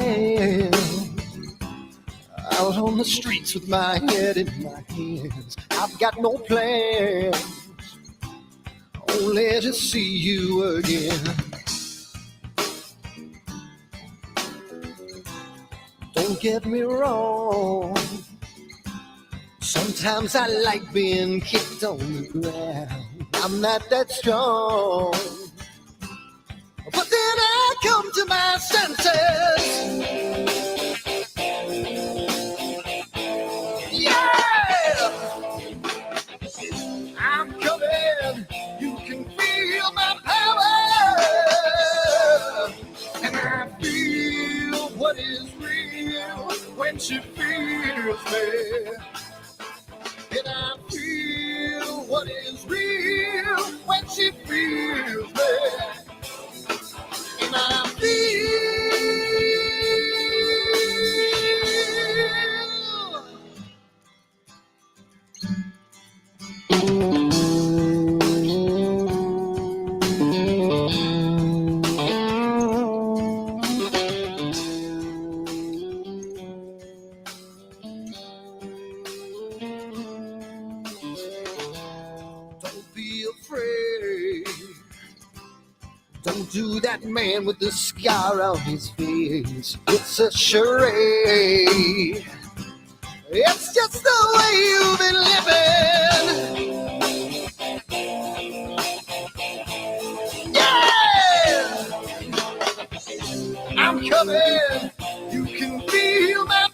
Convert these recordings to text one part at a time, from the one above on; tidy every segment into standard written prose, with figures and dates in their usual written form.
am, out on the streets with my head in my hands. I've got no plans, only to see you again. Don't get me wrong, sometimes I like being kicked on the ground. I'm not that strong, but then I come to my senses. Yeah, I'm coming. You can feel my power, and I feel what is real when she feels me. And I feel what is real when she feels me. And I feel don't be afraid. Don't do that man with the scar on his face. It's a charade. It's just the way you've been living. Yeah! I'm coming. You can feel my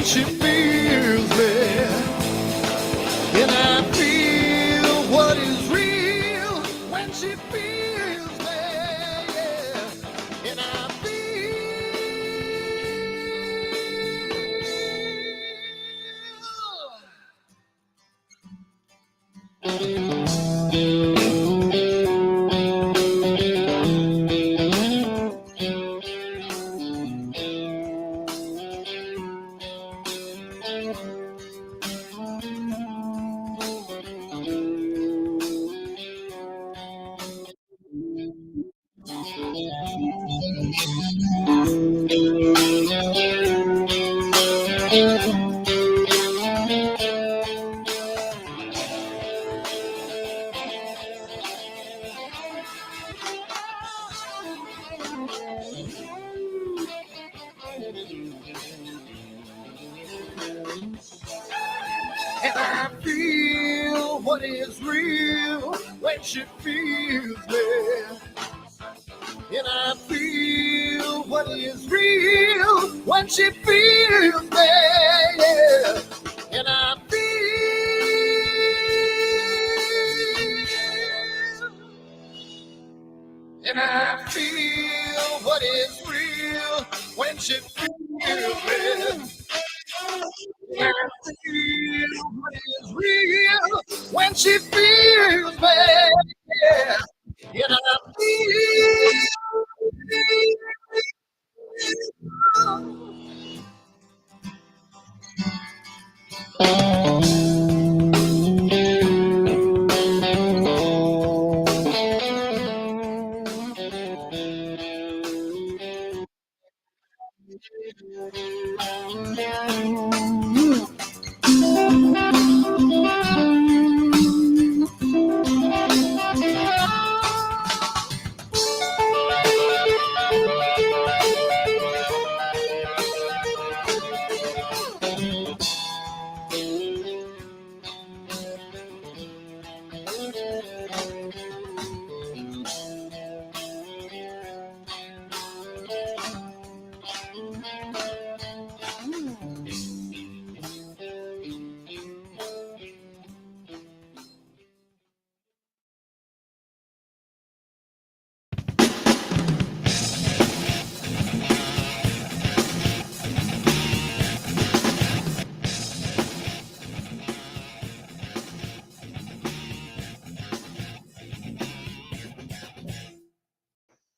she feels me, and I feel what is real when she feels me, yeah. And I feel what is real when she feels me. And I feel what is real when she feels me, yeah. And I feel what is real when she feels me. And I feel what is real when she feels me, yeah. And I feel.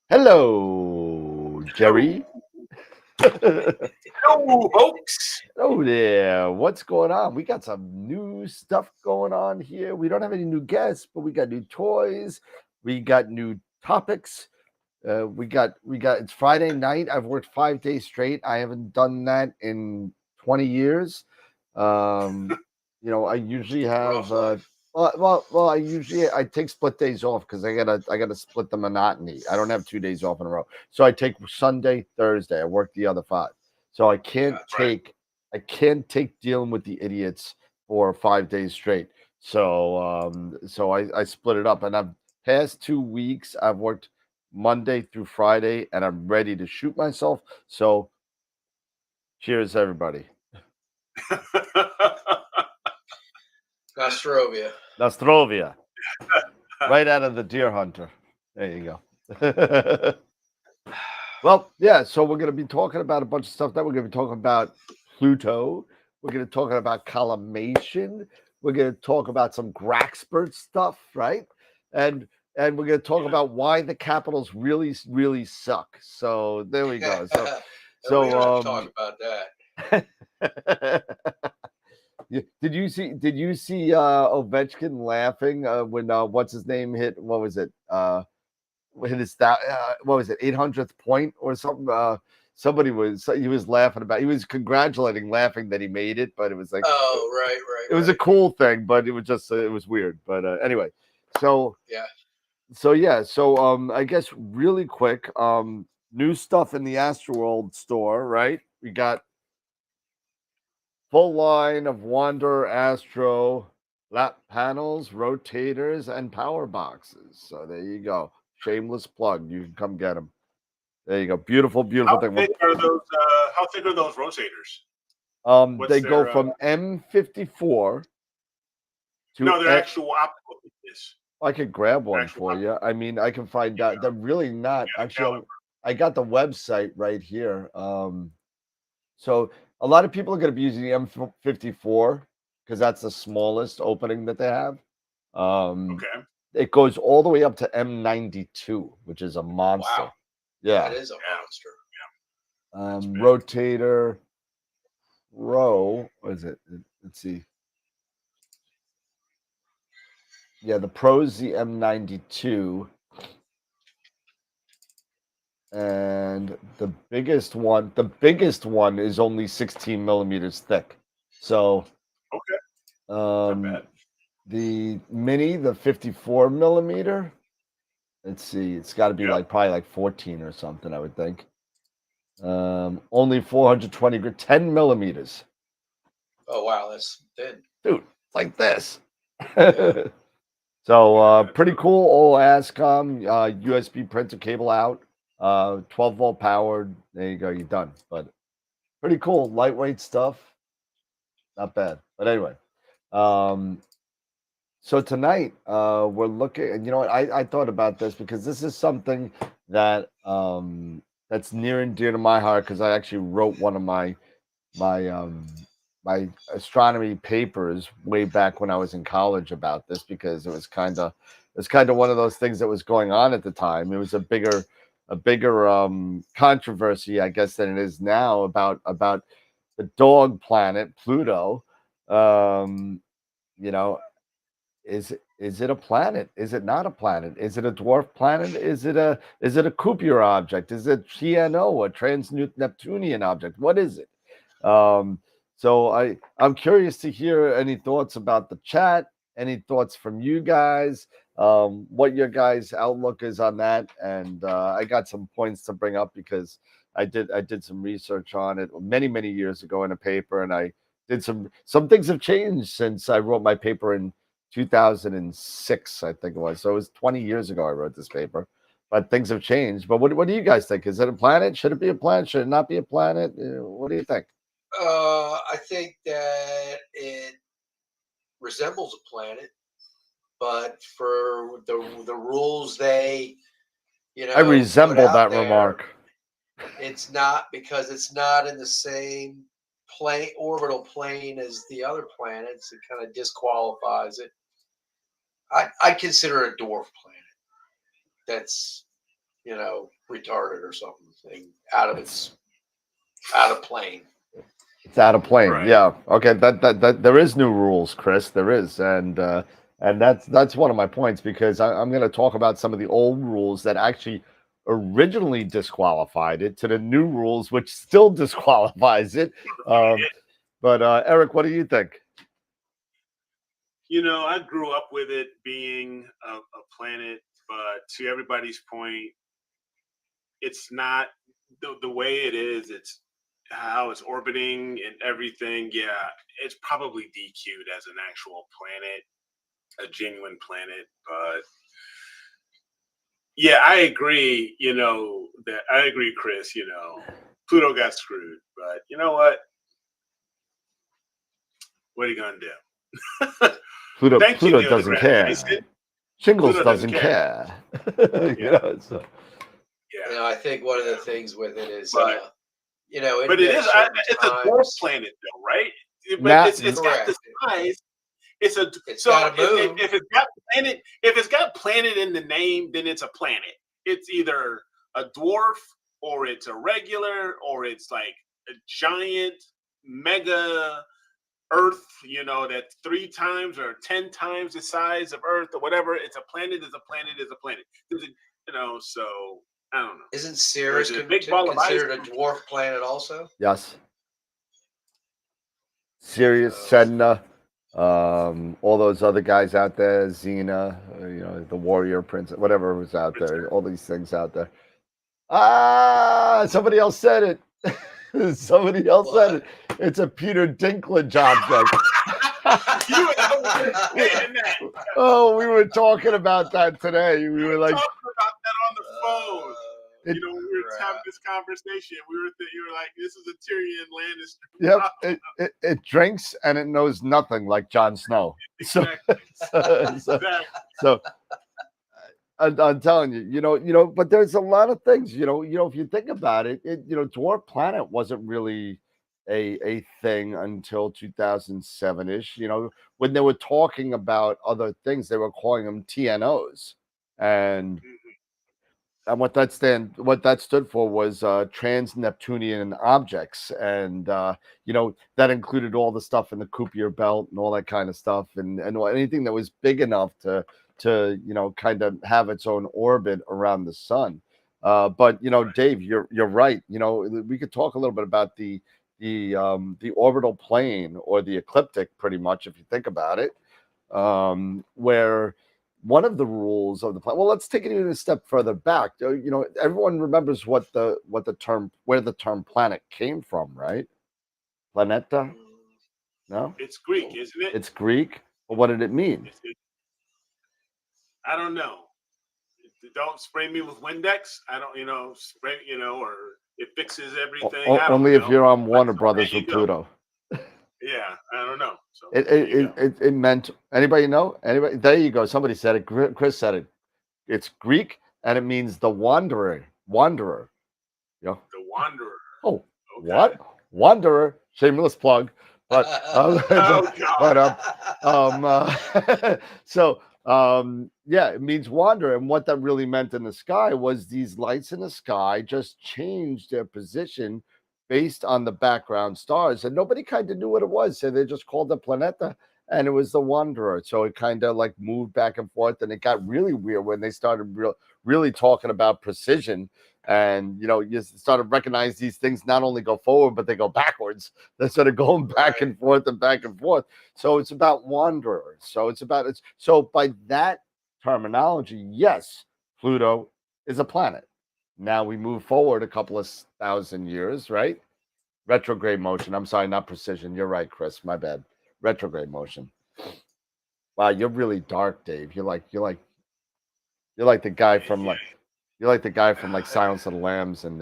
Hello, Jerry. Hello, folks. Oh, yeah. What's going on? We got some new stuff going on here. We don't have any new guests, but we got new toys. We got new topics. We got. It's Friday night. I've worked 5 days straight. I haven't done that in 20 years. I usually have. I take split days off because I gotta split the monotony. I don't have 2 days off in a row, so I take Sunday, Thursday. I work the other 5, so I can't take dealing with the idiots for 5 days straight. So I split it up, and I've past 2 weeks I've worked Monday through Friday, and I'm ready to shoot myself. So, cheers, everybody. Nostrovia. Right out of the Deer Hunter. There you go. Well, yeah, so we're going to be talking about a bunch of stuff. That we're going to be talking about Pluto. We're going to be talking about collimation. We're going to talk about some Graxpert stuff, right? And we're going to talk about why the Capitals really, really suck. So there we go. So we don't talk about that. Did you see Ovechkin laughing when what's his name hit? What was it? Hit his what was it? 800th point or something? He was laughing about. He was laughing that he made it, but it was like, oh, right. It was a cool thing, but it was just it was weird. But anyway, so I guess really quick, new stuff in the AstroWorld store, right? We got full line of Wander Astro lap panels, rotators, and power boxes. So there you go. Shameless plug. You can come get them. There you go. Beautiful, beautiful thing. How thick are those rotators? They go from M54 to no, they're actual optical thickness. I could grab one Actual for you. I mean, I can find out. They're really not actually. I got the website right here. So a lot of people are going to be using the M54 because that's the smallest opening that they have. Okay. It goes all the way up to M92, which is a monster. Wow. Yeah, That is a monster. Rotator Pro. What is it? Let's see. Yeah, the Pro's the M92. And the biggest one is only 16 millimeters thick. So, okay. Not bad. The mini, the 54 millimeter, let's see, it's got to be probably like 14 or something, I would think. Only 420 10 millimeters. Oh wow, that's thin, dude. It's like this. So pretty cool. All ASCOM, USB printer cable out. 12-volt powered. There you go. You're done. But pretty cool. Lightweight stuff. Not bad. But anyway. So tonight we're looking, and you know what? I thought about this because this is something that that's near and dear to my heart because I actually wrote one of my astronomy papers way back when I was in college about this because it was kind of one of those things that was going on at the time. It was a bigger controversy, I guess, than it is now about the dog planet Pluto. You know, is it a planet? Is it not a planet? Is it a dwarf planet? Is it a Kuiper object? Is it TNO, a trans-Neptunian object? What is it? So I'm curious to hear any thoughts about the chat, any thoughts from you guys, what your guys' outlook is on that, and I got some points to bring up because I did some research on it many years ago in a paper, and I did some things have changed since I wrote my paper in 2006, I think it was. So it was 20 years ago I wrote this paper, but things have changed. But what do you guys think? Is it a planet? Should it be a planet? Should it not be a planet? What do you think? I think that it resembles a planet, but for the rules they, I resemble that remark. It's not, because it's not in the same orbital plane as the other planets. It kind of disqualifies it. I consider it a dwarf planet. That's retarded or something, out of plane. It's out of plane. Right. Yeah. Okay. That there is new rules, Chris. There is, and that's one of my points because I'm going to talk about some of the old rules that actually originally disqualified it to the new rules, which still disqualifies it. But Eric, what do you think? I grew up with it being a planet, but to everybody's point, it's not the way it is. It's how it's orbiting and everything. Yeah, it's probably DQ'd as an actual planet, a genuine planet. But yeah, I agree. I agree, Chris. Pluto got screwed, but you know what? What are you gonna do? Pluto doesn't care. Shingles doesn't care. So. Yeah. I think one of the things with it is, but it is it's a dwarf planet, though, right? But it's got the size. It's got a moon. If it's got planet in the name, then it's a planet. It's either a dwarf or it's a regular or it's like a giant mega Earth, that's 3 times or 10 times the size of Earth or whatever. It's a planet. Is a planet. Is a planet. So I don't know. Isn't Ceres considered a dwarf planet also? Yes. Sirius, Sedna, all those other guys out there, Xena, the warrior prince, whatever was out there, all these things out there. Somebody else said it. Somebody else said it. It's a Peter Dinklage object. Oh, we were talking about that today. We were like, talking about that on the phone. We were having this conversation, you were like, "This is a Tyrion Lannister." Yep, it drinks and it knows nothing, like Jon Snow. Exactly. So I'm telling you, but there's a lot of things, if you think about it, Dwarf Planet wasn't really a thing until 2007-ish. When they were talking about other things, they were calling them TNOs, and what that stood for was trans-Neptunian objects, and that included all the stuff in the Kuiper belt and all that kind of stuff, and anything that was big enough to kind of have its own orbit around the sun. But Dave, you're right. We could talk a little bit about the orbital plane, or the ecliptic, pretty much, if you think about it, where one of the rules of the planet. Well, let's take it even a step further back. Everyone remembers where the term planet came from, right? Planeta? No? It's Greek, isn't it? It's Greek. Well, what did it mean? I don't know. Don't spray me with Windex. I don't, spray, or it fixes everything. Only if you're on Warner Brothers or Pluto. Yeah, I don't know. So it meant, anybody know? Anybody? There you go. Somebody said it. Chris said it. It's Greek, and it means the wanderer. Wanderer. The wanderer. Oh, okay. What? Wanderer. Shameless plug. But yeah, it means wander. And what that really meant in the sky was these lights in the sky just changed their position based on the background stars, and nobody kind of knew what it was, so they just called it Planeta, and it was the Wanderer. So it kind of like moved back and forth, and it got really weird when they started really talking about precision, and you started to recognize these things not only go forward but they go backwards. They're sort of going back and forth and back and forth. So it's about wanderers. So by that terminology, yes, Pluto is a planet. Now we move forward a couple of thousand years, right? Retrograde motion. I'm sorry, not precision. You're right, Chris. My bad. Retrograde motion. Wow, you're really dark, Dave. You're like the guy from Silence of the Lambs, and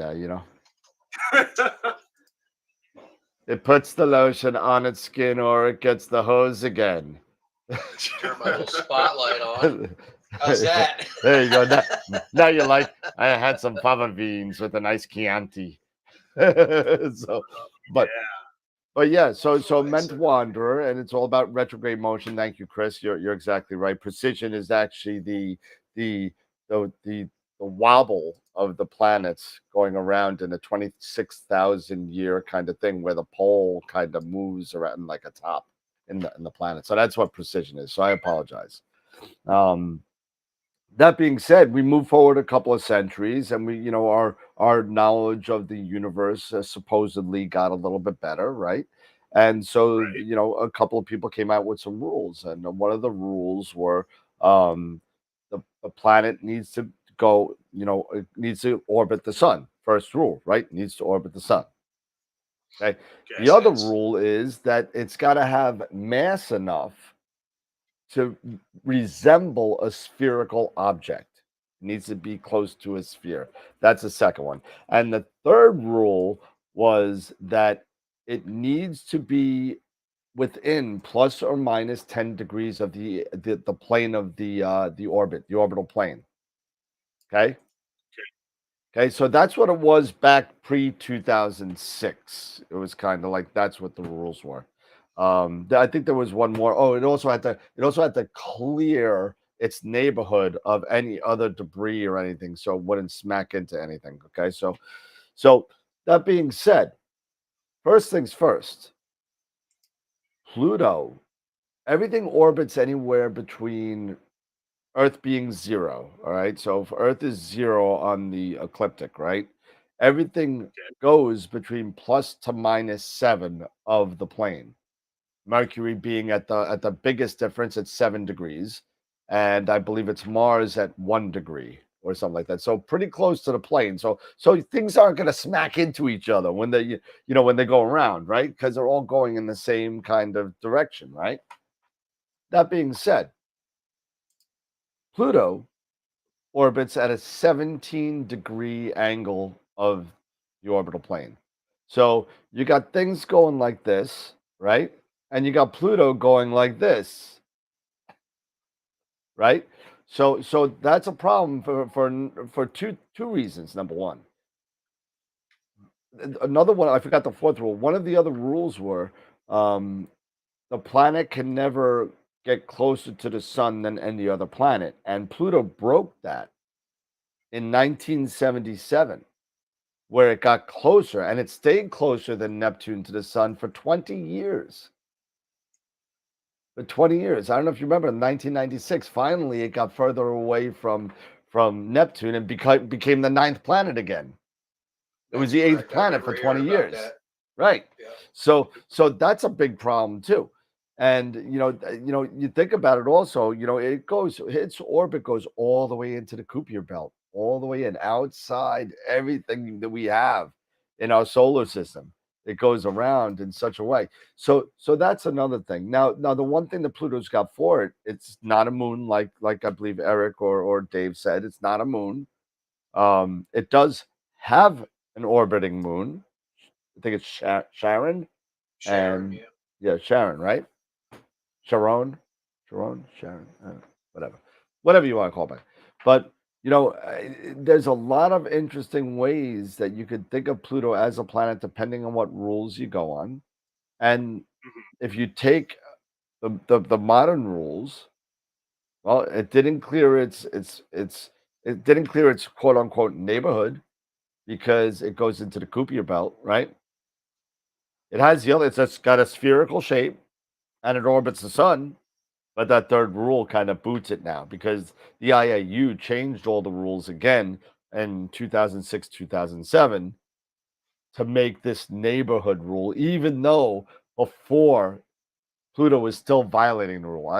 it puts the lotion on its skin, or it gets the hose again. Turn my little spotlight on. How's that? There you go. Now you're like, I had some fava beans with a nice Chianti. So meant wanderer, and it's all about retrograde motion. Thank you, Chris. You're exactly right. Precision is actually the wobble of the planets going around in a 26,000 year kind of thing, where the pole kind of moves around like a top in the planet. So that's what precision is. So I apologize. That being said, we move forward a couple of centuries, and we, our knowledge of the universe supposedly got a little bit better, right? And so, a couple of people came out with some rules, and one of the rules were the planet needs to go, it needs to orbit the sun. First rule, right? It needs to orbit the sun. Okay. The other rule is that it's got to have mass enough to resemble a spherical object. It needs to be close to a sphere. That's the second one. And the third rule was that it needs to be within plus or minus 10 degrees of the plane of the orbit, the orbital plane. Okay, so that's what it was back pre-2006. It was kind of like that's what the rules were. I think there was one more. Oh, it also had to clear its neighborhood of any other debris or anything, so it wouldn't smack into anything. Okay, so that being said, first things first, Pluto, everything orbits anywhere between Earth being 0. All right, so if Earth is 0 on the ecliptic, right, everything goes between plus to minus 7 of the plane. Mercury being at the biggest difference at 7 degrees, and I believe it's Mars at 1 degree or something like that. So pretty close to the plane. So things aren't going to smack into each other when they when they go around, right? Because they're all going in the same kind of direction, right? That being said, Pluto orbits at a 17-degree angle of the orbital plane. So you got things going like this, right? And you got Pluto going like this, right? So that's a problem for two reasons. Number one, another one, I forgot the fourth rule. One of the other rules were the planet can never get closer to the sun than any other planet, and Pluto broke that in 1977, where it got closer, and it stayed closer than Neptune to the sun for 20 years. For 20 years. I don't know if you remember, in 1996, finally it got further away from Neptune and became the 9th planet again. It was the 8th planet for 20 years. Right. Yeah. So that's a big problem too. And you think about it also, its orbit goes all the way into the Kuiper belt, all the way in, outside everything that we have in our solar system. It goes around in such a way. So that's another thing. Now the one thing that Pluto's got for it, it's not a moon, like I believe Eric or Dave said. It's not a moon. It does have an orbiting moon. I think it's Sharon. Sharon, yeah, Sharon, right? Sharon, whatever you want to call it. But there's a lot of interesting ways that you could think of Pluto as a planet, depending on what rules you go on. And if you take the modern rules, well, it didn't clear its quote unquote neighborhood because it goes into the Kuiper belt, right? It has it's got a spherical shape and it orbits the sun, but that third rule kind of boots it now because the IAU changed all the rules again in 2006, 2007 to make this neighborhood rule, even though before Pluto was still violating the rule.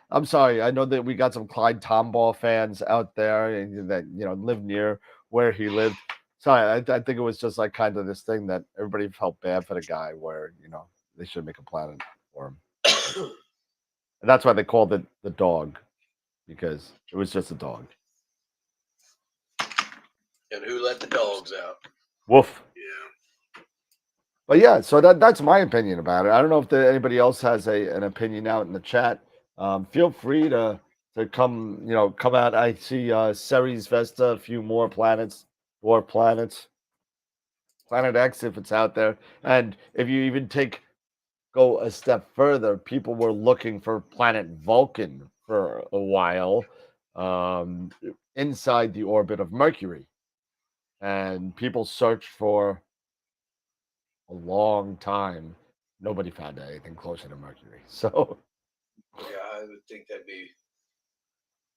I'm sorry, I know that we got some Clyde Tombaugh fans out there that live near where he lived. Sorry, I think it was just like kind of this thing that everybody felt bad for the guy where they should make a planet for him. And that's why they called it the dog, because it was just a dog. And who let the dogs out? Woof. Yeah. But yeah, so that's my opinion about it. I don't know if anybody else has an opinion out in the chat. Feel free to come out. I see Ceres Vesta, a few more planets, dwarf planets. Planet X, if it's out there. And if you even go a step further, people were looking for planet Vulcan for a while inside the orbit of Mercury. And people searched for a long time. Nobody found anything closer to Mercury. So yeah, I would think that'd be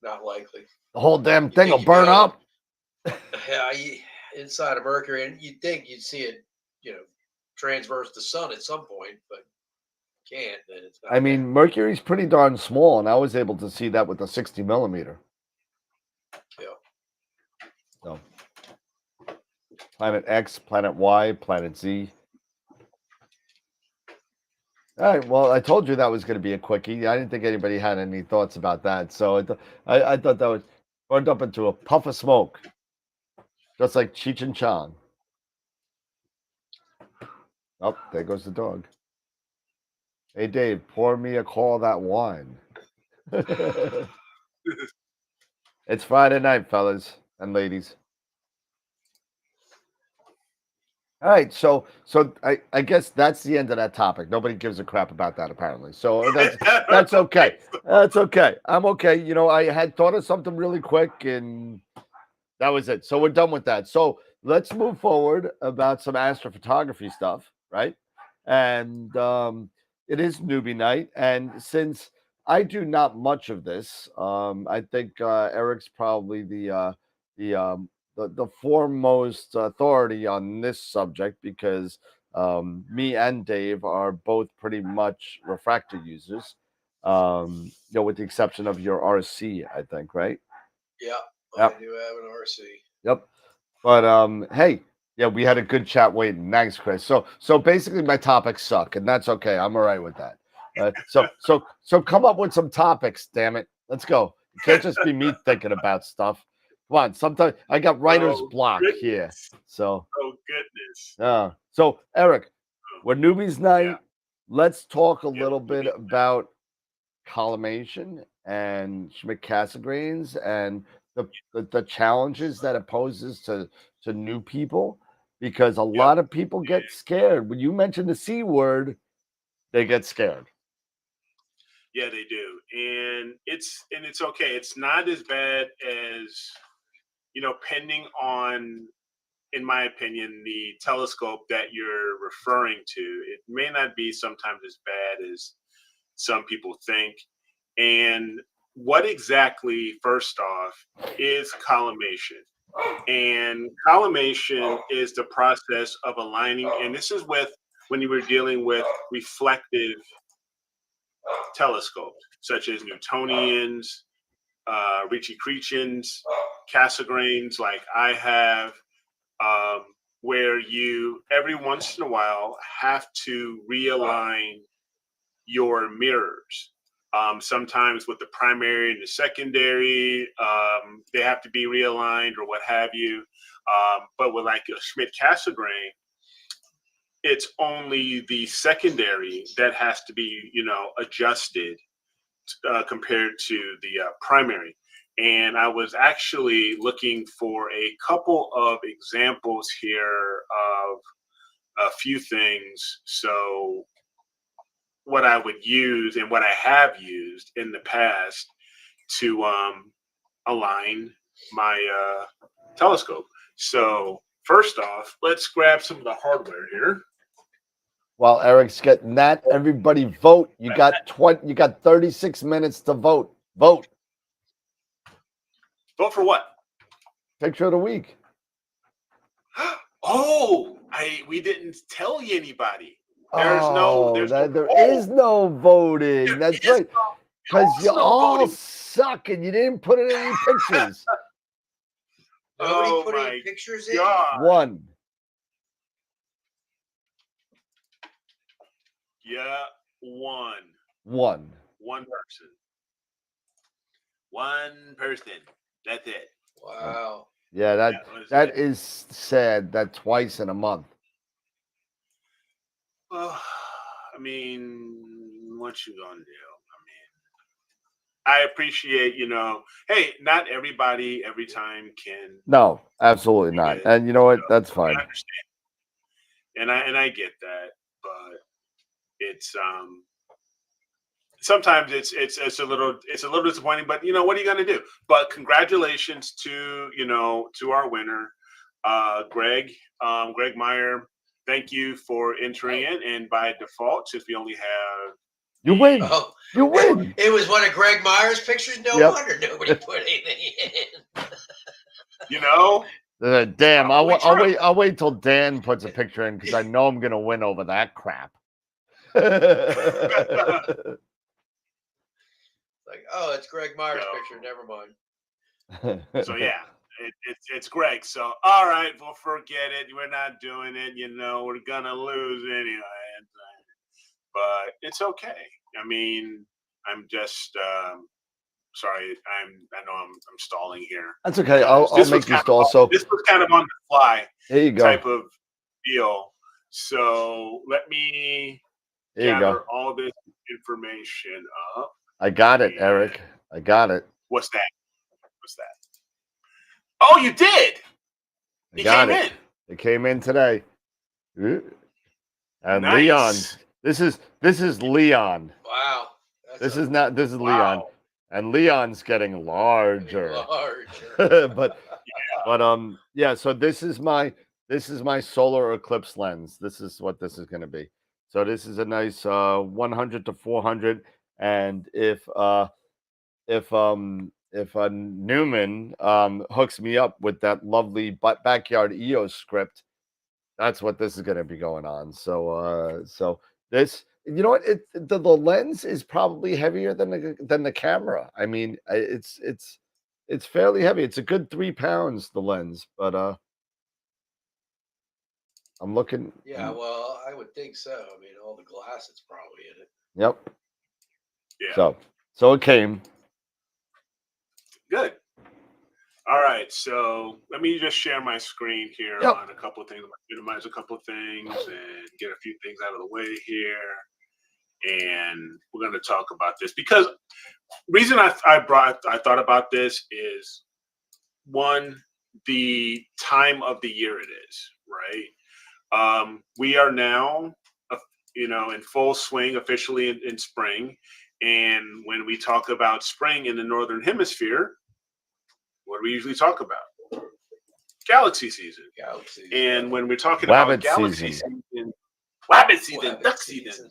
not likely. The whole damn thing will burn up. Yeah, inside of Mercury, and you'd think you'd see it, transverse the sun at some point, but can't. Then it's not. I mean, Mercury's pretty darn small, and I was able to see that with a 60 millimeter. Yeah. So, Planet X, Planet Y, Planet Z. All right. Well, I told you that was going to be a quickie. I didn't think anybody had any thoughts about that, so I thought that was burned up into a puff of smoke, just like Cheech and Chong. Oh, there goes the dog. Hey, Dave, pour me a call of that wine. It's Friday night, fellas and ladies. All right, so I guess that's the end of that topic. Nobody gives a crap about that, apparently. So that's okay. That's okay. I'm okay. I had thought of something really quick, and that was it. So we're done with that. So let's move forward about some astrophotography stuff, right? And it is newbie night, and since I do not much of this, I think Eric's probably the foremost authority on this subject because me and Dave are both pretty much refractor users, with the exception of your RC, I think, right? Yeah, yep. I do have an RC. Yep. But hey, yeah, we had a good chat waiting. Thanks, Chris. So basically, my topics suck, and that's okay. I'm all right with that. So come up with some topics. Damn it, let's go. It can't just be me thinking about stuff. Come on, sometimes I got writer's Oh, block goodness. here. So Oh goodness. so Eric, we're newbies night. Yeah. Let's talk a little bit about collimation and Schmidt-Cassegrains and the challenges that it poses to new people, because a lot of people get scared. When you mention the C word, they get scared. Yeah, they do. And it's okay. It's not as bad as, pending on, in my opinion, the telescope that you're referring to. It may not be sometimes as bad as some people think. And what exactly, first off, is collimation? And collimation is the process of aligning, and this is when you were dealing with reflective telescopes, such as Newtonians, Ritchie-Chrétiens, Cassegrains, like I have, where you every once in a while have to realign your mirrors. Sometimes with the primary and the secondary, they have to be realigned or what have you. But with like a Schmidt-Cassegrain, it's only the secondary that has to be, adjusted compared to the primary. And I was actually looking for a couple of examples here of a few things. So what I would use and what I have used in the past to align my telescope. So first off, let's grab some of the hardware here. While Eric's getting that, everybody vote. You got 36 minutes to vote. Vote. Vote for what? Picture of the week. Oh, we didn't tell you anybody. There is no voting. That's right. Because you all suck and you didn't put in any pictures. Nobody put any pictures in? One. Yeah, one. One person. One person. That's it. Wow. Yeah, that is sad. That twice in a month. Well, I mean, what you gonna do? I appreciate, hey, not everybody every time can. No, absolutely not. And you know what? That's fine. I understand. And I get that, but it's sometimes it's a little disappointing, but what are you gonna do? But congratulations to our winner, Greg Meyer. Thank you for entering in, and by default, since we only have you win. You win. It was one of Greg Meyer's pictures. No wonder nobody put anything in. Damn, I'll wait till Dan puts a picture in because I know I'm gonna win over that crap. Like, oh, it's Greg Meyer's picture. Never mind. So yeah, it's Greg. So all right, we'll forget it. We're not doing it. We're gonna lose anyway. But it's okay. I mean, I'm just sorry. I know I'm stalling here. That's okay. I'll make you stall. So this was kind of on the fly. There you go. Type of deal. So let me gather all this information up. I got it, Eric. I got it. What's that? Oh, you did. It came in. It came in today. And nice. Leon. This is Leon. Wow. This is Leon. And Leon's getting larger. but yeah, so this is my solar eclipse lens. This is what this is going to be. So this is a nice 100 to 400, and if Newman hooks me up with that lovely backyard EOS script, that's what this is going to be going on. So this, you know what, the lens is probably heavier than the camera. I mean, it's fairly heavy. It's a good 3 pounds, the lens, but I'm looking. Yeah, well, I would think so. I mean, all the glass is probably in it. Yep. Yeah. So it came. Good. All right, so let me just share my screen here on a couple of things. Minimize a couple of things and get a few things out of the way here. And we're going to talk about this because reason I thought about this is, one, the time of the year it is, right? We are now, in full swing officially in spring. And when we talk about spring in the Northern Hemisphere, what do we usually talk about? Galaxy season. And when we're talking about galaxy season, rabbit season, duck season.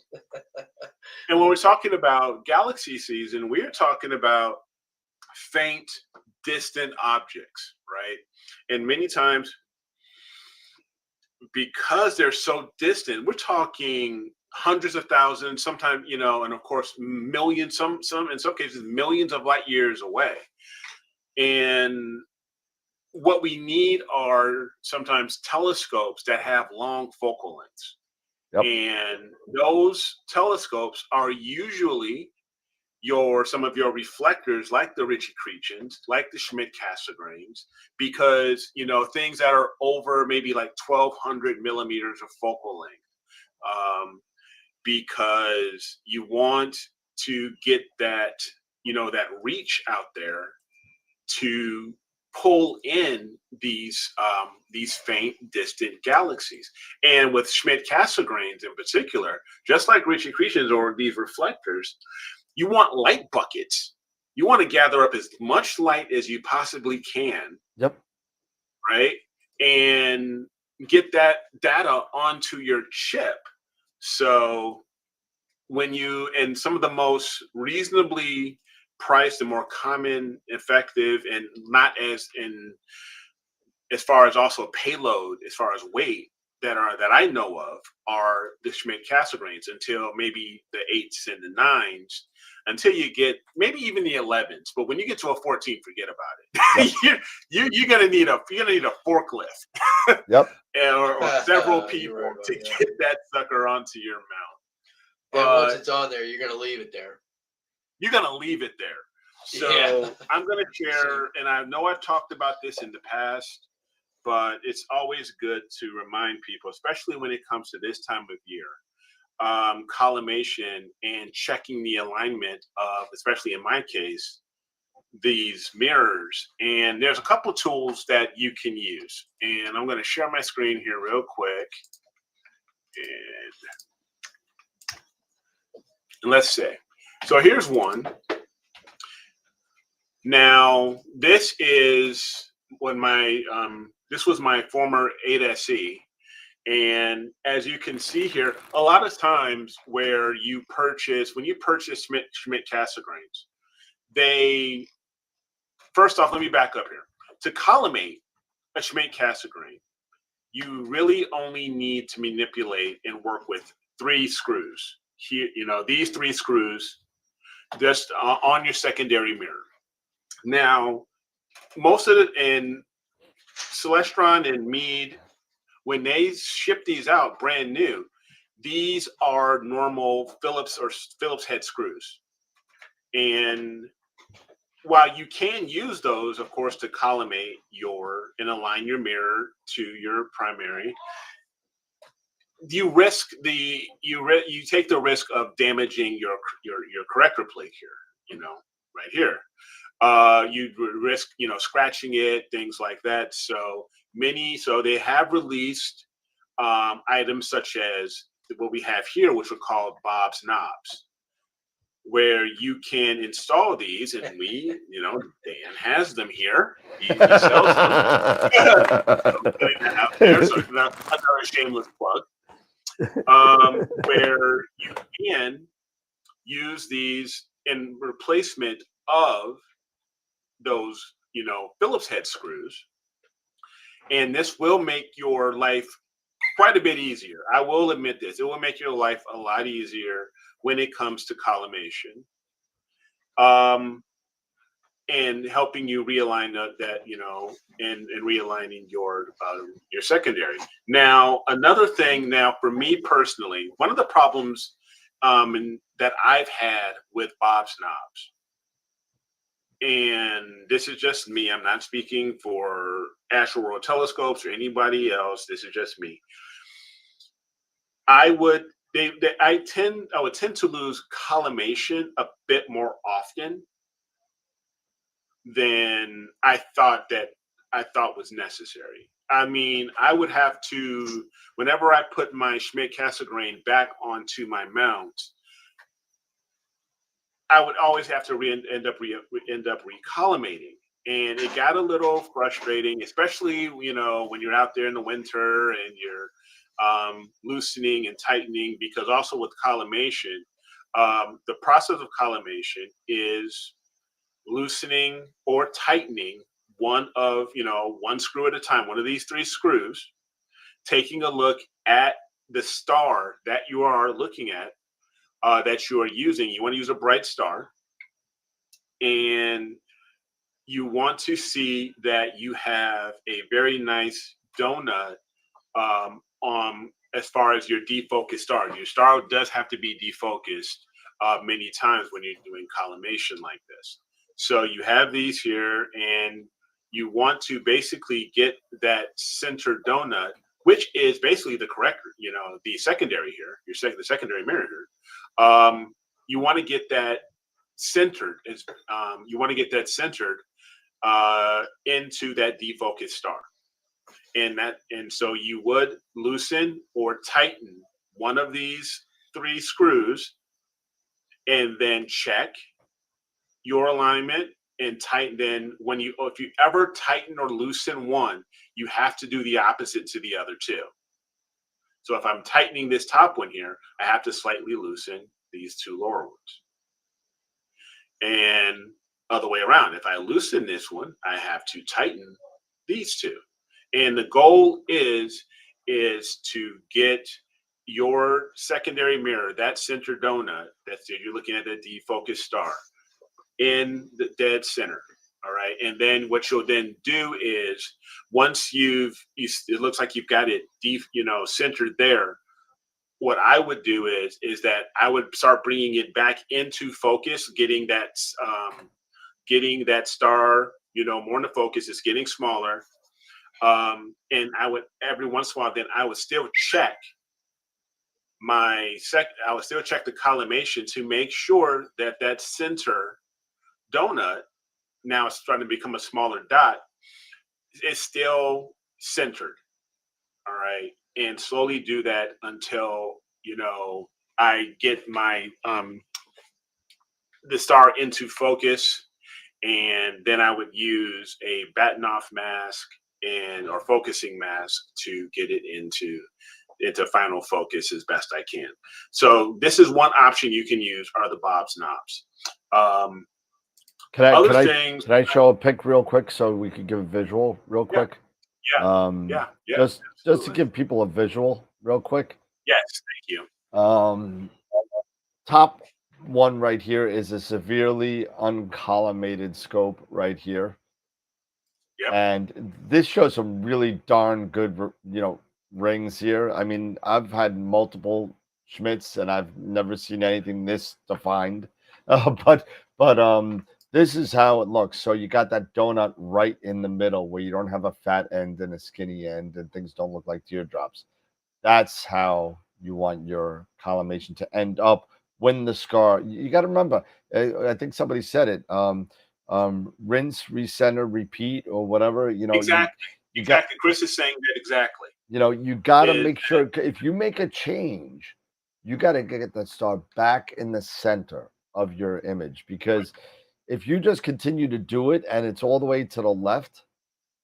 And when we're talking about galaxy season, we're talking about faint, distant objects, right? And many times, because they're so distant, we're talking hundreds of thousands, sometimes, and of course, millions, some in some cases, millions of light years away. And what we need are sometimes telescopes that have long focal lengths. And those telescopes are usually some of your reflectors, like the Ritchie-Chrétiens, like the Schmidt-Cassegrains, because things that are over maybe like 1,200 millimeters of focal length, because you want to get that that reach out there to pull in these faint, distant galaxies. And with Schmidt-Cassegrains in particular, just like Ritchie-Chrétiens or these reflectors, you want light buckets. You want to gather up as much light as you possibly can. Right? And get that data onto your chip. So and some of the most reasonably priced and more common, effective, and not as far as also payload, as far as weight, that I know of, are the Schmidt-Cassegrains, until maybe the 8s and the 9s, until you get maybe even the 11s. But when you get to a 14, forget about it. You're gonna need a forklift. or several people to get that sucker onto your mount. And once it's on there, you're gonna leave it there. You're gonna leave it there. So I'm gonna share, and I know I've talked about this in the past, but it's always good to remind people, especially when it comes to this time of year, collimation and checking the alignment of, especially in my case, these mirrors. And there's a couple tools that you can use. And I'm going to share my screen here real quick. And let's see. So here's one. Now, this is when this was my former 8SE. And as you can see here, a lot of times when you purchase Schmidt-Cassegrains, first off, let me back up here. To collimate a Schmidt-Cassegrain, you really only need to manipulate and work with 3 screws. Here, these 3 screws just on your secondary mirror. Now, most of it in Celestron and Meade, when they ship these out brand new, these are normal Phillips head screws. And while you can use those, of course, to collimate and align your mirror to your primary, you take the risk of damaging your corrector plate here, right here. You risk, scratching it, things like that. So they have released items such as what we have here, which are called Bob's knobs, where you can install these, and Dan has them here. He sells them. Out there, so another shameless plug. Where you can use these in replacement of those, Phillips head screws. And this will make your life quite a bit easier. I will admit this. It will make your life a lot easier when it comes to collimation. And helping you realign that, and realigning your secondary. Now, another thing for me personally, one of the problems that I've had with Bob's knobs and this is just me. I'm not speaking for AstroWorld telescopes or anybody else. This is just me. I would tend to lose collimation a bit more often than I thought was necessary. I mean, I would have to, whenever I put my Schmidt-Cassegrain back onto my mount, I would always have to end up recollimating. And it got a little frustrating, especially, you know, when you're out there in the winter and you're loosening and tightening, because also with collimation, the process of collimation is loosening or tightening one screw at a time, one of these 3 screws, taking a look at the star that you are looking at, that you are using. You want to use a bright star, and you want to see that you have a very nice donut as far as your defocused star. Your star does have to be defocused many times when you're doing collimation like this. So you have these here, and you want to basically get that center donut, which is basically the correct, you know, the secondary here, the secondary mirror here. You want to get that centered. You want to get that centered into that defocused star. And so you would loosen or tighten one of these 3 screws, and then check your alignment and tighten. Then if you ever tighten or loosen one, you have to do the opposite to the other 2. So if I'm tightening this top one here, I have to slightly loosen these 2 lower ones. And other way around, if I loosen this one, I have to tighten these 2. And the goal is to get your secondary mirror, that center donut, you're looking at the defocused star, in the dead center. All right. And then what you'll then do is, once it looks like you've got it deep, centered there, what I would do is that I would start bringing it back into focus, getting that star, more into focus. It's getting smaller. And I would, every once in a while, then I would still check the collimation to make sure that center donut, now it's starting to become a smaller dot, is still centered. All right. And slowly do that until, I get my, the star into focus. And then I would use a batten off mask or focusing mask to get it into final focus as best I can. So this is one option you can use, are the Bob's knobs. Can I show a pic real quick so we could give a visual real quick? Yeah. Just to give people a visual real quick. Yes, thank you. Top one right here is a severely uncollimated scope right here. Yep. And this shows some really darn good, rings here. I mean, I've had multiple Schmidts and I've never seen anything this defined. But this is how it looks. So you got that donut right in the middle where you don't have a fat end and a skinny end and things don't look like teardrops. That's how you want your collimation to end up when the scar. You got to remember, I think somebody said it, rinse, recenter, repeat, or whatever, Exactly. Exactly. Chris is saying that exactly. You got to make sure, if you make a change, you got to get that star back in the center of your image, because if you just continue to do it and it's all the way to the left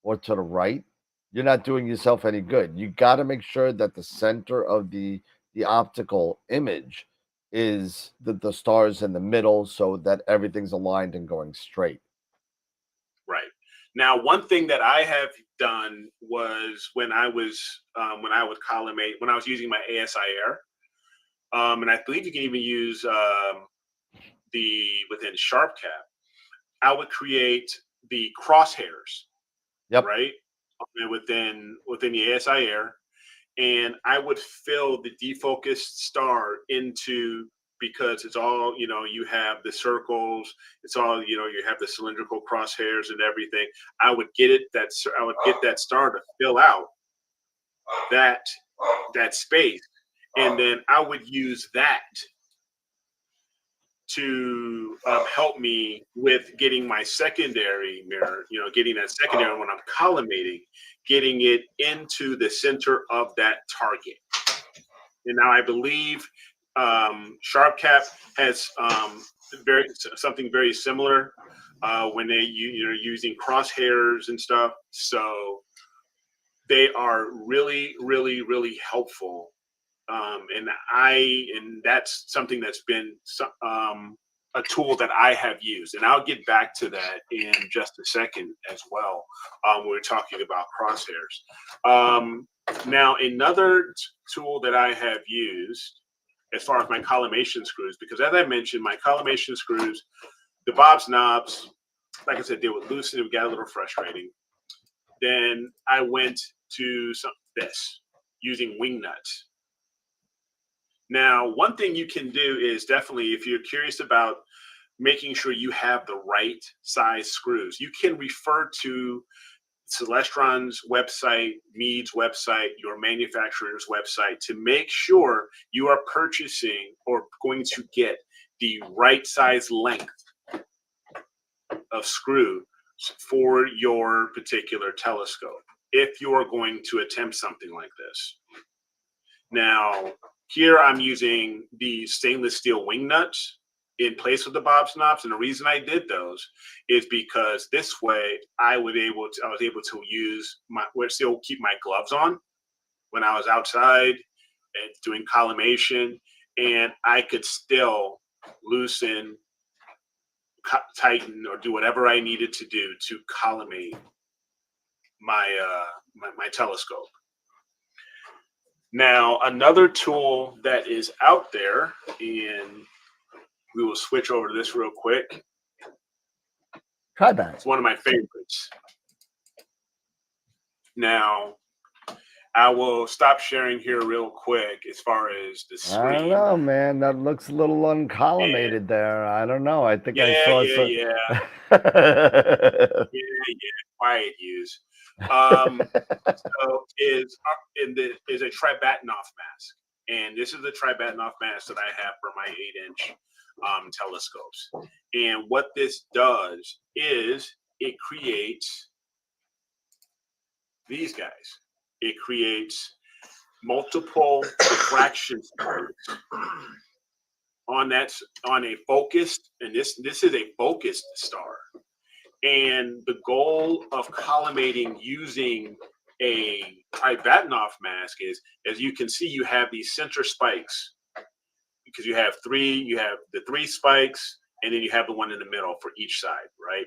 or to the right, you're not doing yourself any good. You got to make sure that the center of the optical image is the stars in the middle, so that everything's aligned and going straight. Right. Now, one thing that I have done was when I would collimate, when I was using my ASIR, and I believe you can even use within SharpCap, I would create the crosshairs. Yep. Right. Within the ASIR, and I would fill the defocused star into because it's all, you have the circles, it's all, you have the cylindrical crosshairs and everything. I would get that star to fill out that space, and then I would use that to help me with getting my secondary mirror, getting that secondary when I'm collimating, getting it into the center of that target. And now I believe SharpCap has something very similar when you're using crosshairs and stuff. So they are really, really, really helpful. And that's something that's been a tool that I have used, and I'll get back to that in just a second as well. We're talking about crosshairs. Now, another tool that I have used as far as my collimation screws, because as I mentioned, my collimation screws, the Bob's knobs, like I said, they would loosen. It got a little frustrating. Then I went to this using wing nuts. Now, one thing you can do is definitely, if you're curious about making sure you have the right size screws, you can refer to Celestron's website, Meade's website, your manufacturer's website to make sure you are purchasing or going to get the right size length of screw for your particular telescope if you are going to attempt something like this. Now, here I'm using the stainless steel wing nuts in place of the Bob's knobs, and the reason I did those is because this way I was able to still keep my gloves on when I was outside and doing collimation, and I could still loosen, tighten, or do whatever I needed to do to collimate my telescope. Now, another tool that is out there, and we will switch over to this real quick. Try that. It's one of my favorites. Now, I will stop sharing here real quick as far as the screen. I don't know, man. That looks a little uncollimated there. I don't know. I think I saw some. Yeah. Quiet use. So is a Tribatanoff mask, and this is the Tribatanoff mask that I have for my 8-inch telescopes. And what this does is it creates these guys. It creates multiple diffraction stars on a focused, and this is a focused star. And the goal of collimating using a Tribatanoff mask is, as you can see, you have these center spikes because you have the 3 spikes, and then you have the one in the middle for each side, right?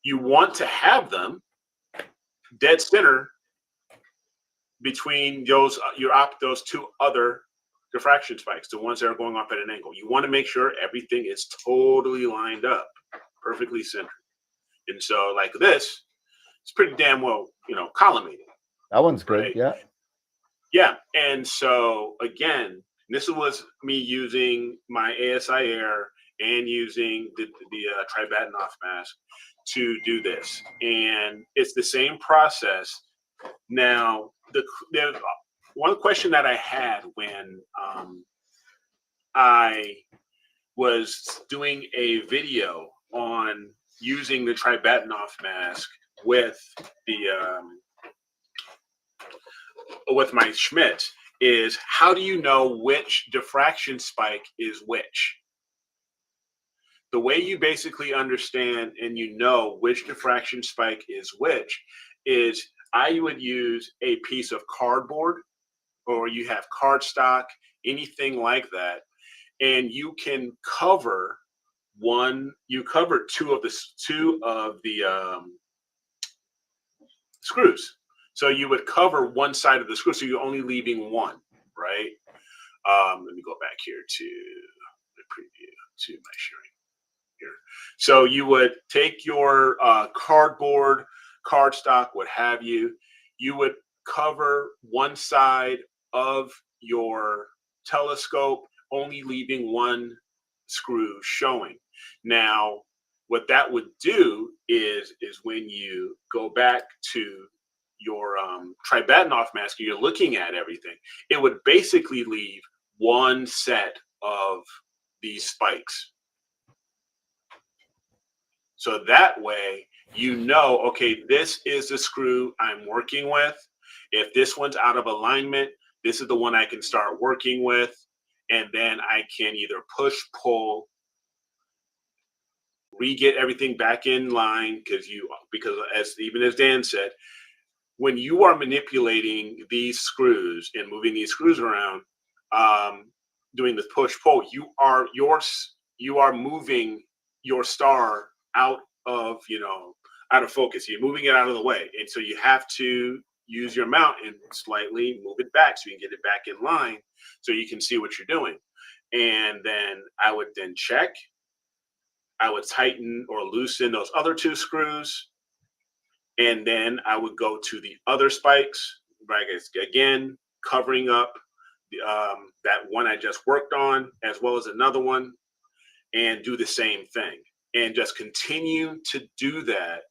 You want to have them dead center between those 2 other diffraction spikes, the ones that are going off at an angle. You want to make sure everything is totally lined up, perfectly centered. And so, like this, it's pretty damn well, collimated. That one's good, right? yeah. Yeah, and so again, this was me using my ASI Air and using the Tribatanoff mask to do this, and it's the same process. Now, there's one question that I had when I was doing a video on using the Tribatanoff mask with with my Schmidt is, how do you know which diffraction spike is which? The way you basically understand and which diffraction spike is which is I would use a piece of cardboard, or you have cardstock, anything like that, and you can cover two of the screws. So you would cover one side of the screw, so you're only leaving one, right? Let me go back here to the preview to my sharing here. So you would take your cardboard, cardstock, what have you. You would cover one side of your telescope only leaving one screw showing. Now, what that would do is when you go back to your Tribatanoff mask and you're looking at everything, it would basically leave one set of these spikes. So that way, you know, okay, this is the screw I'm working with. If this one's out of alignment, this is the one I can start working with. And then I can either push, pull, re-get everything back in line, because as Dan said, when you are manipulating these screws and moving these screws around, doing this push pull, you are moving your star out of focus. You're moving it out of the way, and so you have to use your mount and slightly move it back so you can get it back in line, so you can see what you're doing. And then I would then check. I would tighten or loosen those other two screws. And then I would go to the other spikes, right? Again, covering up that one I just worked on, as well as another one, and do the same thing. And just continue to do that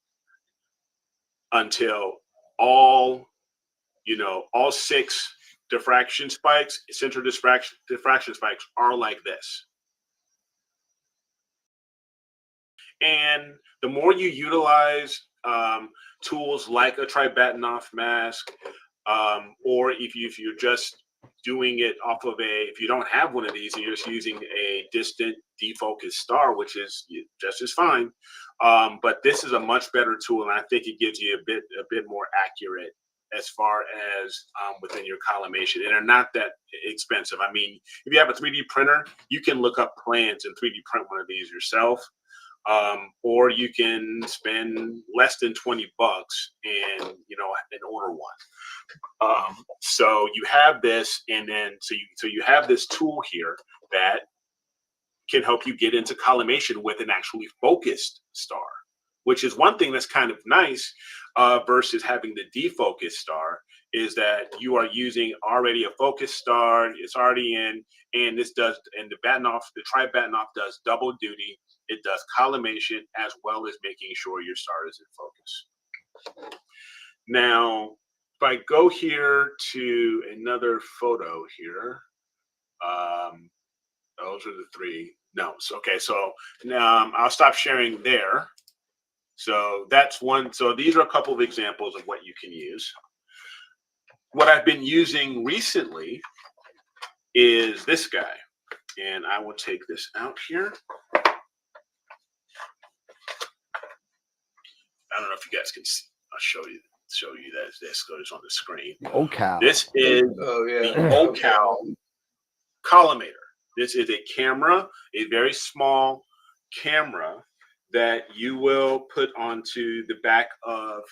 until all 6 diffraction spikes, center diffraction spikes are like this. And the more you utilize tools like a Tribatanoff mask, or if you're just doing it off of if you don't have one of these and you're just using a distant defocused star, which is just as fine, but this is a much better tool, and I think it gives you a bit more accurate as far as within your collimation, and they're not that expensive. I mean, if you have a 3D printer, you can look up plans and 3D print one of these yourself. Or you can spend less than $20 and order one. So you have this, and then so you have this tool here that can help you get into collimation with an actually focused star, which is one thing that's kind of nice versus having the defocused star, is that you are using already a focused star. It's already in, and the Tribatanoff does double duty. It does collimation as well as making sure your star is in focus. Now, if I go here to another photo here, those are the 3 notes. Okay, so now I'll stop sharing there. So that's one. So these are a couple of examples of what you can use. What I've been using recently is this guy, and I will take this out here. I don't know if you guys can see. I'll show you that this goes on the screen. OCal. This is the OCal collimator. This is a camera, a very small camera that you will put onto the back of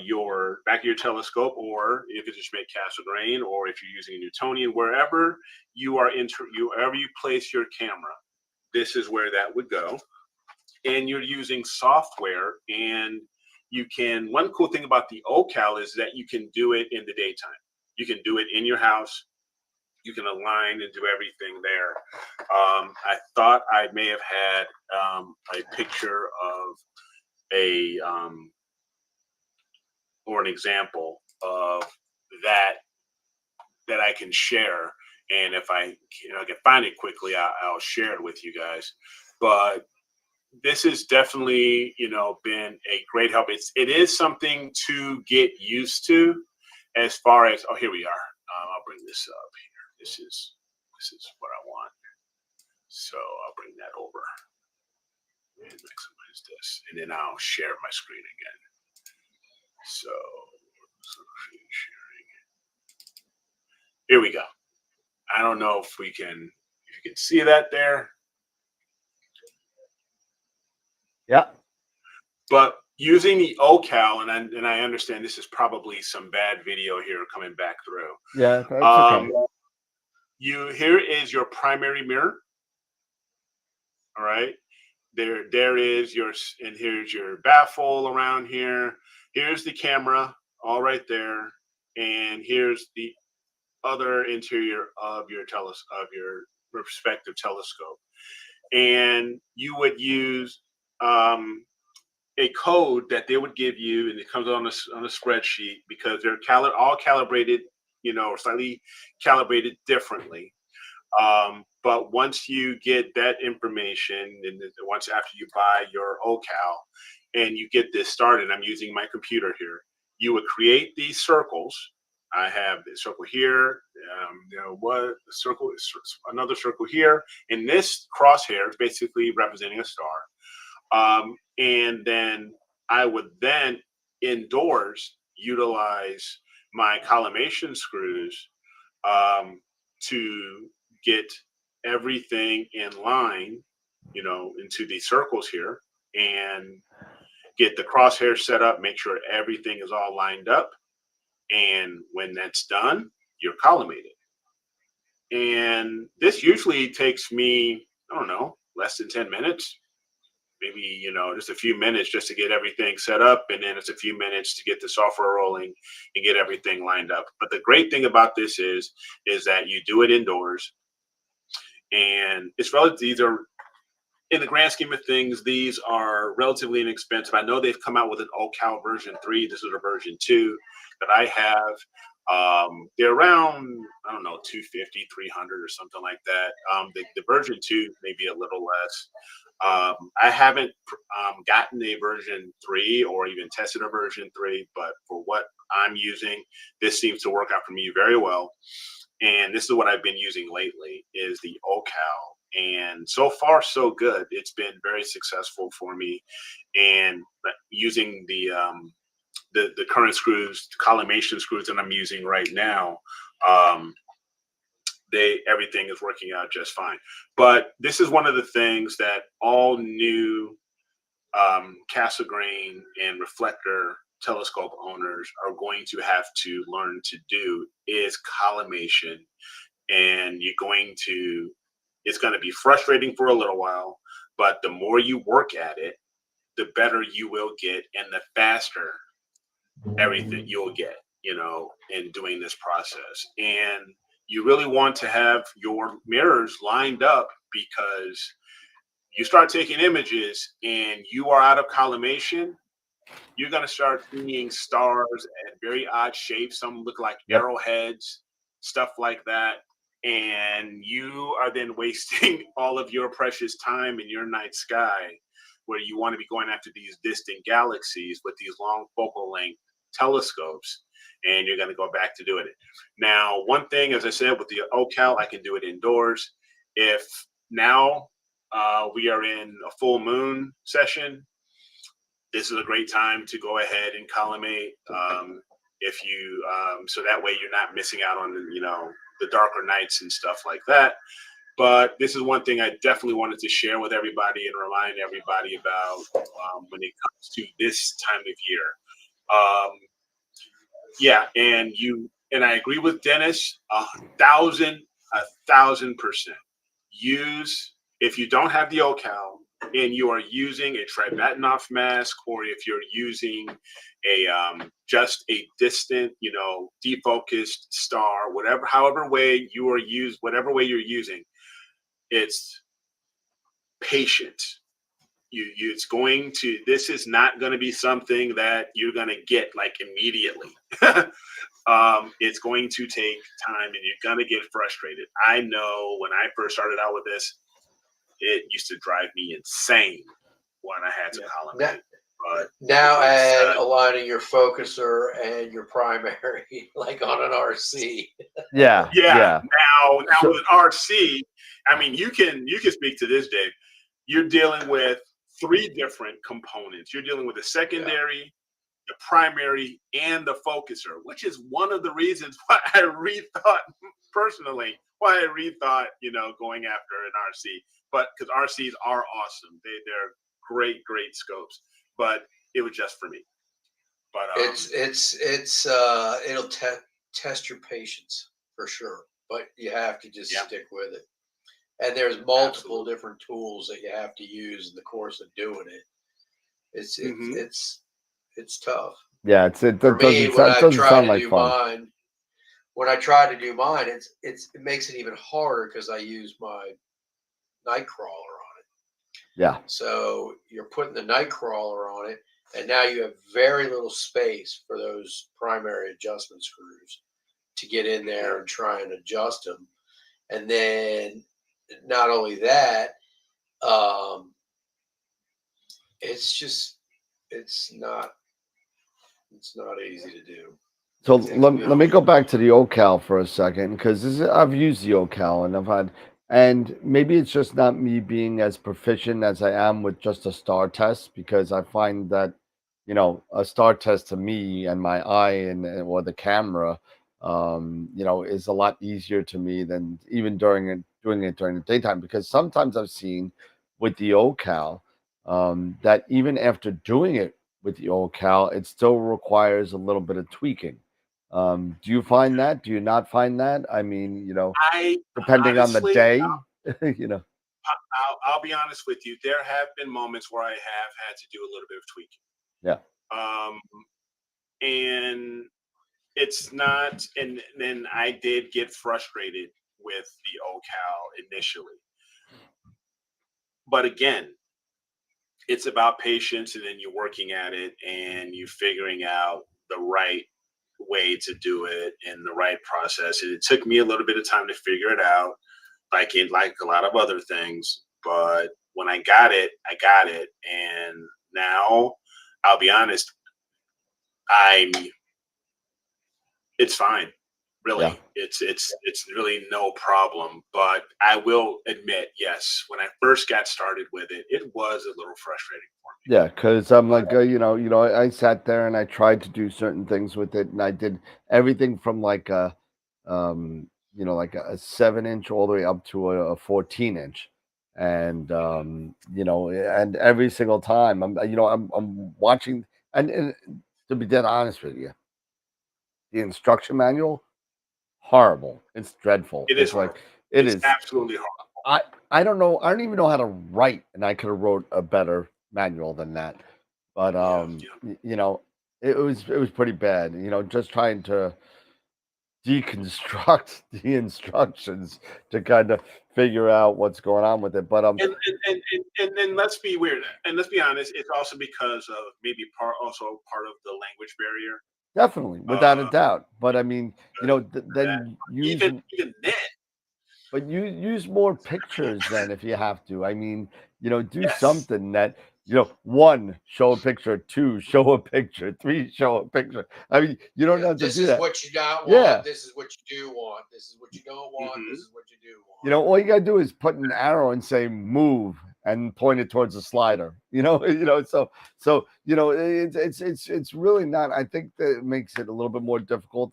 your telescope, or if it's just made Cassegrain, or if you're using a Newtonian, wherever you place your camera, this is where that would go. And you're using software, and one cool thing about the OCal is that you can do it in the daytime. You can do it in your house. You can align and do everything there. I thought I may have had a picture of or an example of that I can share. And if I can find it quickly, I'll share it with you guys. But this has definitely, been a great help. It is something to get used to, as far as, here we are. I'll bring this up here. This is what I want. So I'll bring that over and maximize this, and then I'll share my screen again. So sharing. Here we go. I don't know if you can see that there. Yeah. But using the OCal, and I understand this is probably some bad video here coming back through. Yeah, that's okay. Here is your primary mirror. All right. There is and here's your baffle around here. Here's the camera, all right there, and here's the other interior of your perspective telescope, and you would use a code that they would give you, and it comes on a spreadsheet because they're all calibrated, or slightly calibrated differently. But once you get that information, and once after you buy your OCal and you get this started, I'm using my computer here, you would create these circles. I have this circle here, circle is another circle here, and this crosshair is basically representing a star. And then I would then indoors utilize my collimation screws to get everything in line, into these circles here, and get the crosshair set up, make sure everything is all lined up. And when that's done, you're collimated. And this usually takes me, I don't know, less than 10 minutes. Maybe, just a few minutes just to get everything set up. And then it's a few minutes to get the software rolling and get everything lined up. But the great thing about this is that you do it indoors. And it's relatively, these are, in the grand scheme of things, these are relatively inexpensive. I know they've come out with an OCal version 3. This is a version 2 that I have. They're around, I don't know, 250, 300 or something like that. The version 2 may be a little less. I haven't gotten a version 3 or even tested a version 3, but for what I'm using, this seems to work out for me very well. And this is what I've been using lately, is the OCal. And so far, so good. It's been very successful for me. And using the current screws, collimation screws that I'm using right now, everything is working out just fine. But this is one of the things that all new Cassegrain and reflector telescope owners are going to have to learn to do, is collimation. And it's going to be frustrating for a little while, but the more you work at it, the better you will get, and the faster everything you'll get, in doing this process. And you really want to have your mirrors lined up, because you start taking images and you are out of collimation, you're going to start seeing stars at very odd shapes. Some look like arrowheads, stuff like that. And you are then wasting all of your precious time in your night sky, where you want to be going after these distant galaxies with these long focal length telescopes, and you're going to go back to doing it. Now, one thing, as I said, with the OCal, I can do it indoors. If now we are in a full moon session, this is a great time to go ahead and collimate. If you, so that way you're not missing out on, the darker nights and stuff like that. But this is one thing I definitely wanted to share with everybody and remind everybody about when it comes to this time of year. And I agree with Dennis 1,000%. If you don't have the OCal and you are using a Tribatanoff mask, or if you're using a just a distant, defocused star, however way you're using, it's patience. This is not going to be something that you're going to get like immediately. It's going to take time, and you're going to get frustrated. I know when I first started out with this, it used to drive me insane when I had to collimate. But now add aligning your focuser and your primary, like on an RC. Yeah. Now with an RC, I mean, you can speak to this, Dave. You're dealing with 3 different components. You're dealing with the secondary, the primary, and the focuser, which is one of the reasons why I rethought going after an RC. But because RCs are awesome, they're great scopes. But it was just for me. But it'll test your patience for sure. But you have to just stick with it. And there's multiple different tools that you have to use in the course of doing it. It's tough. Yeah, it doesn't sound like fun. when I try to do mine, it makes it even harder because I use my night crawler on it. Yeah. So you're putting the night crawler on it, and now you have very little space for those primary adjustment screws to get in there and try and adjust them. And then not only that, it's not easy to do. So let me go back to the OCal for a second, because I've used the OCal and I've had, and maybe it's just not me being as proficient as I am with just a star test, because I find that, a star test to me and my eye or the camera, is a lot easier to me than even doing it during the daytime, because sometimes I've seen with the OCal that even after doing it with the OCal, it still requires a little bit of tweaking. Do you find that? Do you not find that? I mean, depending on the day, I'll be honest with you. There have been moments where I have had to do a little bit of tweaking. Yeah. And it's not, and then I did get frustrated with the OCal initially. But again, it's about patience, and then you're working at it and you're figuring out the right way to do it and the right process. And it took me a little bit of time to figure it out, like a lot of other things. But when I got it, and now I'll be honest, it's fine. Really, yeah. It's really no problem. But I will admit, yes, when I first got started with it, it was a little frustrating for me. Yeah, because I'm like, I sat there and I tried to do certain things with it, and I did everything from like a 7-inch all the way up to a 14-inch, and and every single time I'm watching, and to be dead honest with you, the instruction manual, horrible. It's dreadful. It's like it's absolutely horrible. I don't know. I don't even know how to write, and I could have wrote a better manual than that. But it was pretty bad. Just trying to deconstruct the instructions to kind of figure out what's going on with it. But and then let's be weird, and let's be honest. It's also because of maybe part of the language barrier. Definitely, without a doubt. But I mean, then even then. But you use more pictures then if you have to. I mean, do Yes. something that, 1, show a picture, 2, show a picture, 3, show a picture. I mean, you don't have to do that. This is what you don't want. This is what you do want. This is what you don't want. This is what you do want. All you gotta do is put an arrow and say move and point it towards the slider. So it's really not. I think that it makes it a little bit more difficult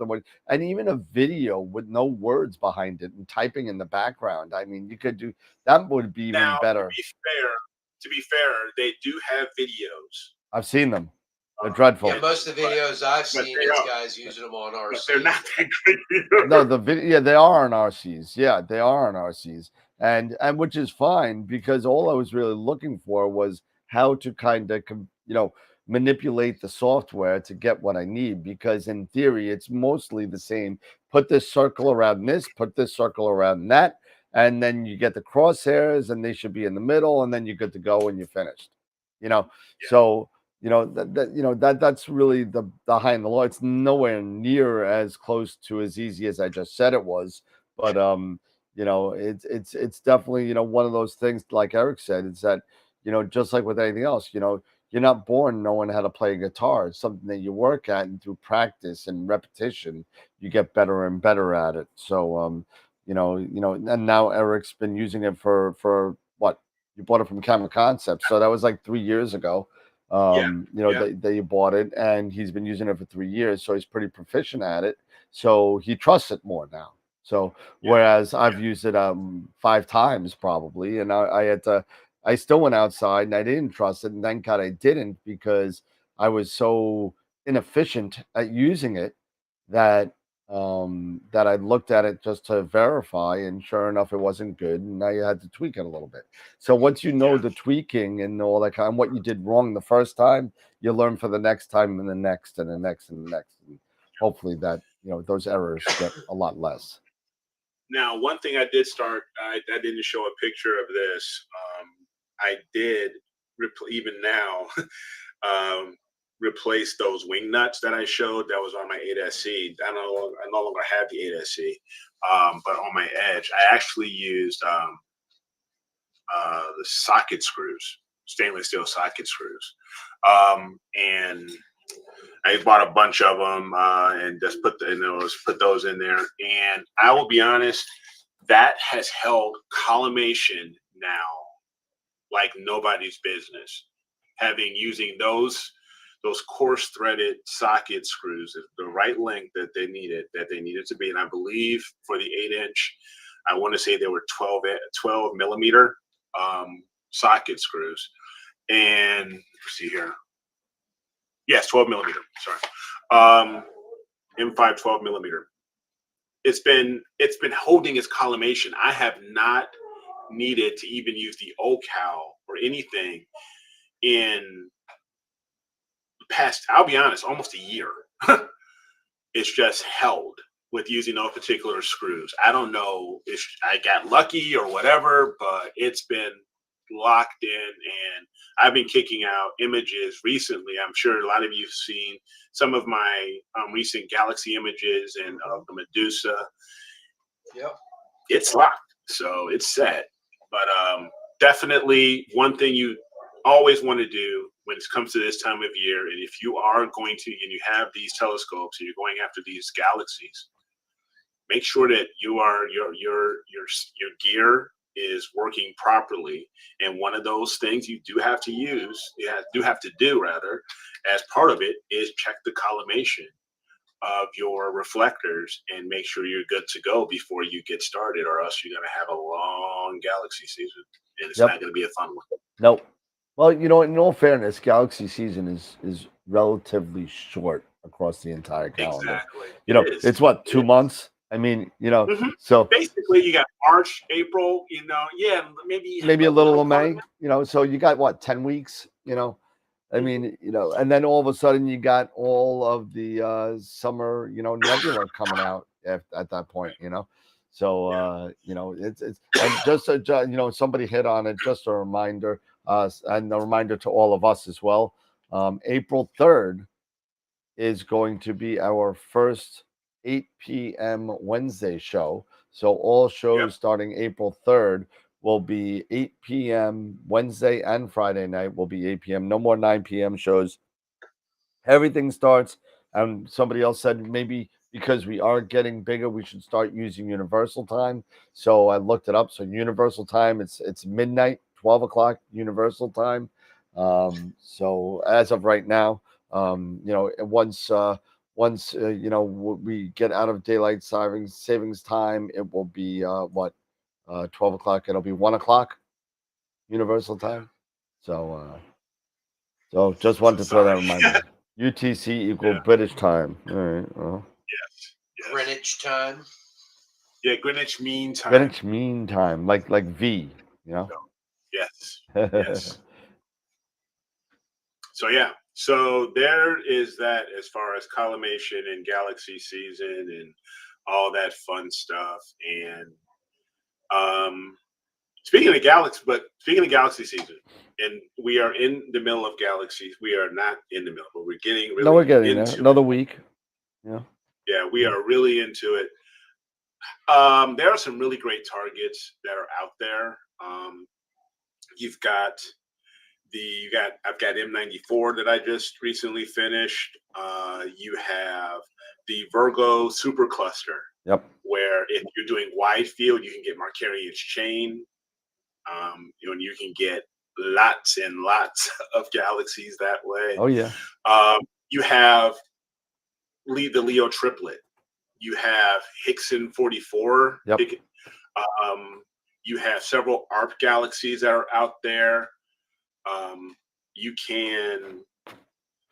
and even a video with no words behind it and typing in the background. I mean, you could do that, would be even better. To be fair, they do have videos. I've seen them. They're dreadful. Yeah, most of the videos I've seen is guys using them on RCs. They're not that great either. No, they are on RCs. Yeah, they are on RCs. And which is fine, because all I was really looking for was how to kind of, manipulate the software to get what I need, because in theory, it's mostly the same. Put this circle around this, put this circle around that, and then you get the crosshairs and they should be in the middle, and then you're good to go and you're finished. So that's really the high and the low. It's nowhere near as close to as easy as I just said it was, but it's definitely one of those things, like Eric said, it's that just like with anything else, you're not born knowing how to play a guitar. It's something that you work at, and through practice and repetition you get better and better at it. So and now Eric's been using it for what, you bought it from Camera Concepts, so that was like 3 years ago. They bought it, and he's been using it for 3 years, so he's pretty proficient at it, so he trusts it more now. So whereas I've used it 5 times probably, and I still went outside and I didn't trust it, and thank God I didn't, because I was so inefficient at using it that I looked at it just to verify, and sure enough, it wasn't good, and now you had to tweak it a little bit. So once you know the tweaking and all that kind of what you did wrong the first time, you learn for the next time, and the next, and the next, and the next, and hopefully that those errors get a lot less. Now, one thing I did start, I didn't show a picture of this. I did, even now, replace those wing nuts that I showed that was on my 8SC. I no longer have the 8SC, but on my Edge, I actually used the socket screws, stainless steel socket screws. And I bought a bunch of them and just put those in there. And I will be honest, that has held collimation now like nobody's business. Using those coarse threaded socket screws, the right length that they needed to be. And I believe for the 8-inch, I want to say they were 12 millimeter socket screws. And let's see here. Yes, 12 millimeter. Sorry. M5 12 millimeter. It's been holding its collimation. I have not needed to even use the O-Cal or anything in the past, I'll be honest, almost a year. It's just held with using those particular screws. I don't know if I got lucky or whatever, but it's been locked in, and I've been kicking out images recently. I'm sure a lot of you have seen some of my recent Galaxy images and of the Medusa. Yep. It's locked, so it's set. But definitely one thing you always want to do when it comes to this time of year, and if you are going to, and you have these telescopes and you're going after these galaxies, make sure that your gear is working properly. And one of those things you do have to do as part of it is check the collimation of your reflectors and make sure you're good to go before you get started, or else you're going to have a long galaxy season, and it's not going to be a fun one. Nope. Well, in all fairness, galaxy season is relatively short across the entire calendar. Exactly. It's what, 2 months? I mean, so basically you got March, April, maybe a little of May, so you got what, 10 weeks, I mean, and then all of a sudden you got all of the summer, nebula coming out at that point, so it's and just somebody hit on it, just a reminder, and a reminder to all of us as well. April 3rd is going to be our first 8 p.m. Wednesday show. So all shows starting April 3rd will be 8 p.m. Wednesday and Friday night will be 8 p.m. No more 9 p.m. shows. Everything starts, and somebody else said maybe because we are getting bigger, we should start using Universal Time. So I looked it up. So Universal Time, it's midnight, 12 o'clock Universal Time. So as of right now, once we get out of daylight savings time, it will be 12 o'clock. It'll be 1 o'clock Universal Time. So just wanted to throw that reminder. UTC equal British time. All right. Well. Yes. Greenwich time. Yeah, Greenwich Mean Time. Greenwich Mean Time, like V. Yes. Yes. So there is that as far as collimation and galaxy season and all that fun stuff. And speaking of galaxy season, and we are in the middle of galaxies. We are not in the middle, but we're getting really. No, we're getting into there. Another week. Yeah. Yeah, we are really into it. There are some really great targets that are out there. I've got M94 that I just recently finished. You have the Virgo supercluster. Yep. Where if you're doing wide field, you can get Markarian's chain. And you can get lots and lots of galaxies that way. Oh yeah. You have the Leo triplet. You have Hickson 44. Yep. You have several ARP galaxies that are out there.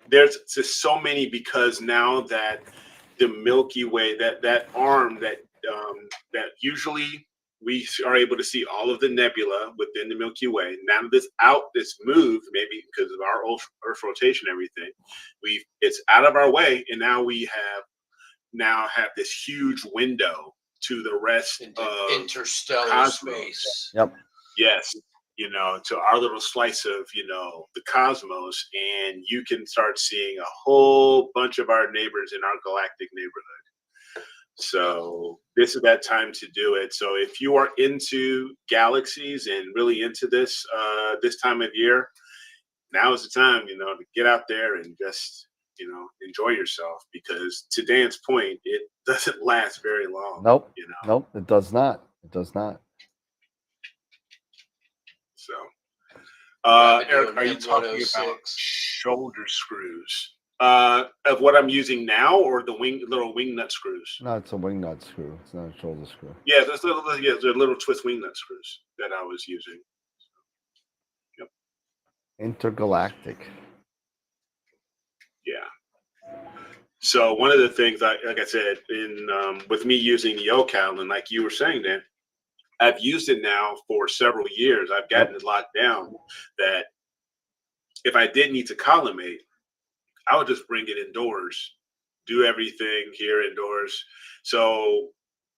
There's just so many, because now that the Milky Way, that arm that usually we are able to see all of the nebula within the Milky Way. Now this moved, maybe because of our Earth rotation and everything, it's out of our way, and now we have now have this huge window to the rest of interstellar cosmos. space. Yep. Yes. You know, to our little slice of, you know, the cosmos, and you can start seeing a whole bunch of our neighbors in our galactic neighborhood. So this is that time to do it. So if you are into galaxies and really into this this time of year, now is the time, you know, to get out there and just, you know, enjoy yourself, because to Dan's point, it doesn't last very long. Nope. You know? Nope. It does not. It does not. So, Eric, are you talking about shoulder screws? Of what I'm using now, or the little wing nut screws? No, it's a wing nut screw. It's not a shoulder screw. Yeah, there's little twist wing nut screws that I was using. Yep. Intergalactic. Yeah. So one of the things, like I said, with me using the OCal, and like you were saying, Dan, I've used it now for several years. I've gotten it locked down that if I did need to collimate, I would just bring it indoors, do everything here indoors. So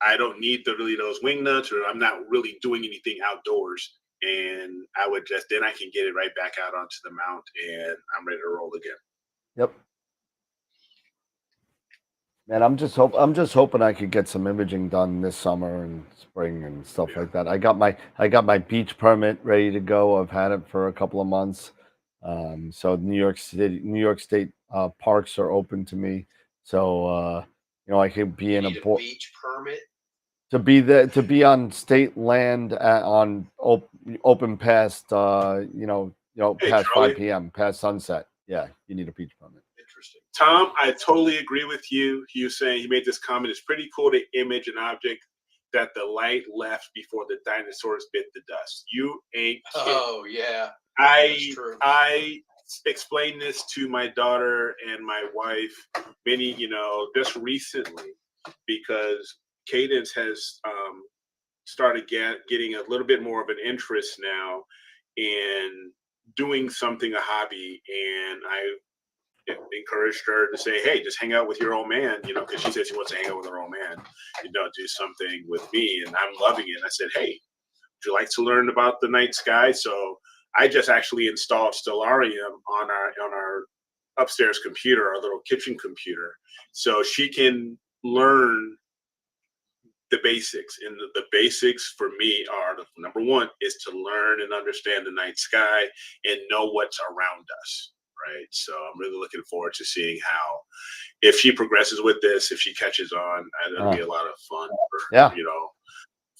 I don't need those wing nuts, or I'm not really doing anything outdoors. And I would then I can get it right back out onto the mount, and I'm ready to roll again. Yep. Man, I'm just hoping I could get some imaging done this summer and spring and stuff like that. I got my beach permit ready to go. I've had it for a couple of months. So New York State parks are open to me. So you know, I could be in a beach permit to be on state land on open past past 5 p.m. past sunset. Yeah, you need a beach permit. Interesting. Tom, I totally agree with you. He was saying, he made this comment, it's pretty cool to image an object that the light left before the dinosaurs bit the dust. You ain't kidding. Oh, yeah. I explained this to my daughter and my wife just recently, because Cadence has started getting a little bit more of an interest now in doing something a hobby, and I encouraged her to say, hey, just hang out with your old man, because she said she wants to hang out with her old man, do something with me, and I'm loving it. And I said, hey, would you like to learn about the night sky? So I just actually installed Stellarium on our upstairs computer, our little kitchen computer, so she can learn the basics. And the basics for me are, number one is to learn and understand the night sky and know what's around us. Right. So I'm really looking forward to seeing how, if she progresses with this, if she catches on, it'll be a lot of fun for,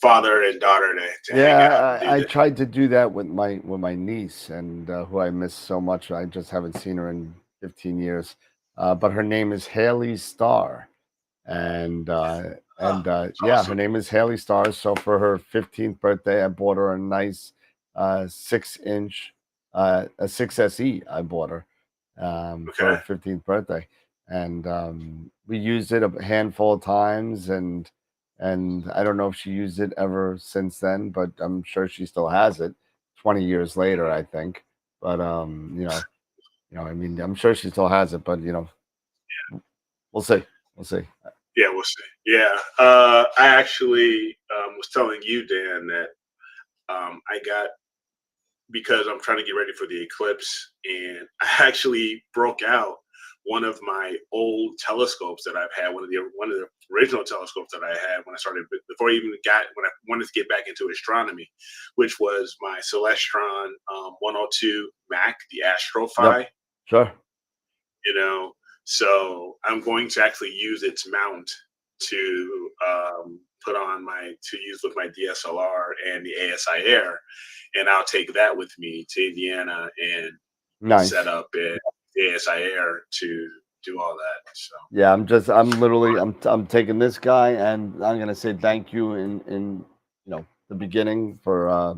father and daughter to hang out. I tried to do that with my niece, and who I miss so much. I just haven't seen her in 15 years. But her name is Haley Starr. And her name is Haley Starr. So for her 15th birthday, I bought her a nice 6-inch a 6SE. I bought her for her 15th birthday, and we used it a handful of times, and I don't know if she used it ever since then, but I'm sure she still has it 20 years later, I think. But I mean, I'm sure she still has it, but we'll see. Yeah, we'll see. Yeah, I actually was telling you, Dan, that I got, because I'm trying to get ready for the eclipse, and I actually broke out one of my old telescopes that I've had, one of the original telescopes that I had when I wanted to get back into astronomy, which was my Celestron 102 Mac, the AstroPhi. Yep. Sure. So I'm going to actually use its mount to use with my DSLR and the ASI Air, and I'll take that with me to Indiana and set up the ASI Air to do all that. So yeah, I'm taking this guy, and I'm gonna say thank you in the beginning for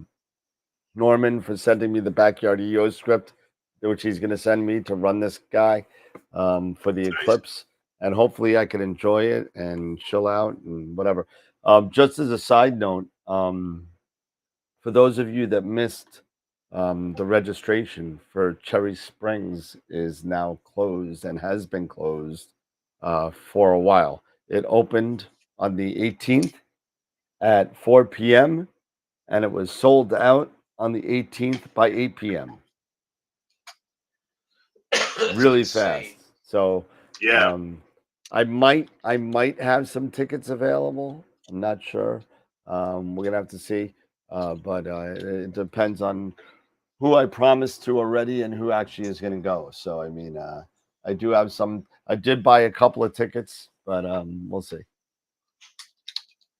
Norman for sending me the Backyard EO script, which he's gonna send me to run this guy for the eclipse, and hopefully I can enjoy it and chill out and whatever. Just as a side note, for those of you that missed, the registration for Cherry Springs is now closed and has been closed for a while. It opened on the 18th at 4 p.m. and it was sold out on the 18th by 8 p.m. Really fast. So yeah, I might have some tickets available. I'm not sure. We're gonna have to see. But it depends on who I promised to already and who actually is gonna go. So I mean, I do have some. I did buy a couple of tickets, but we'll see.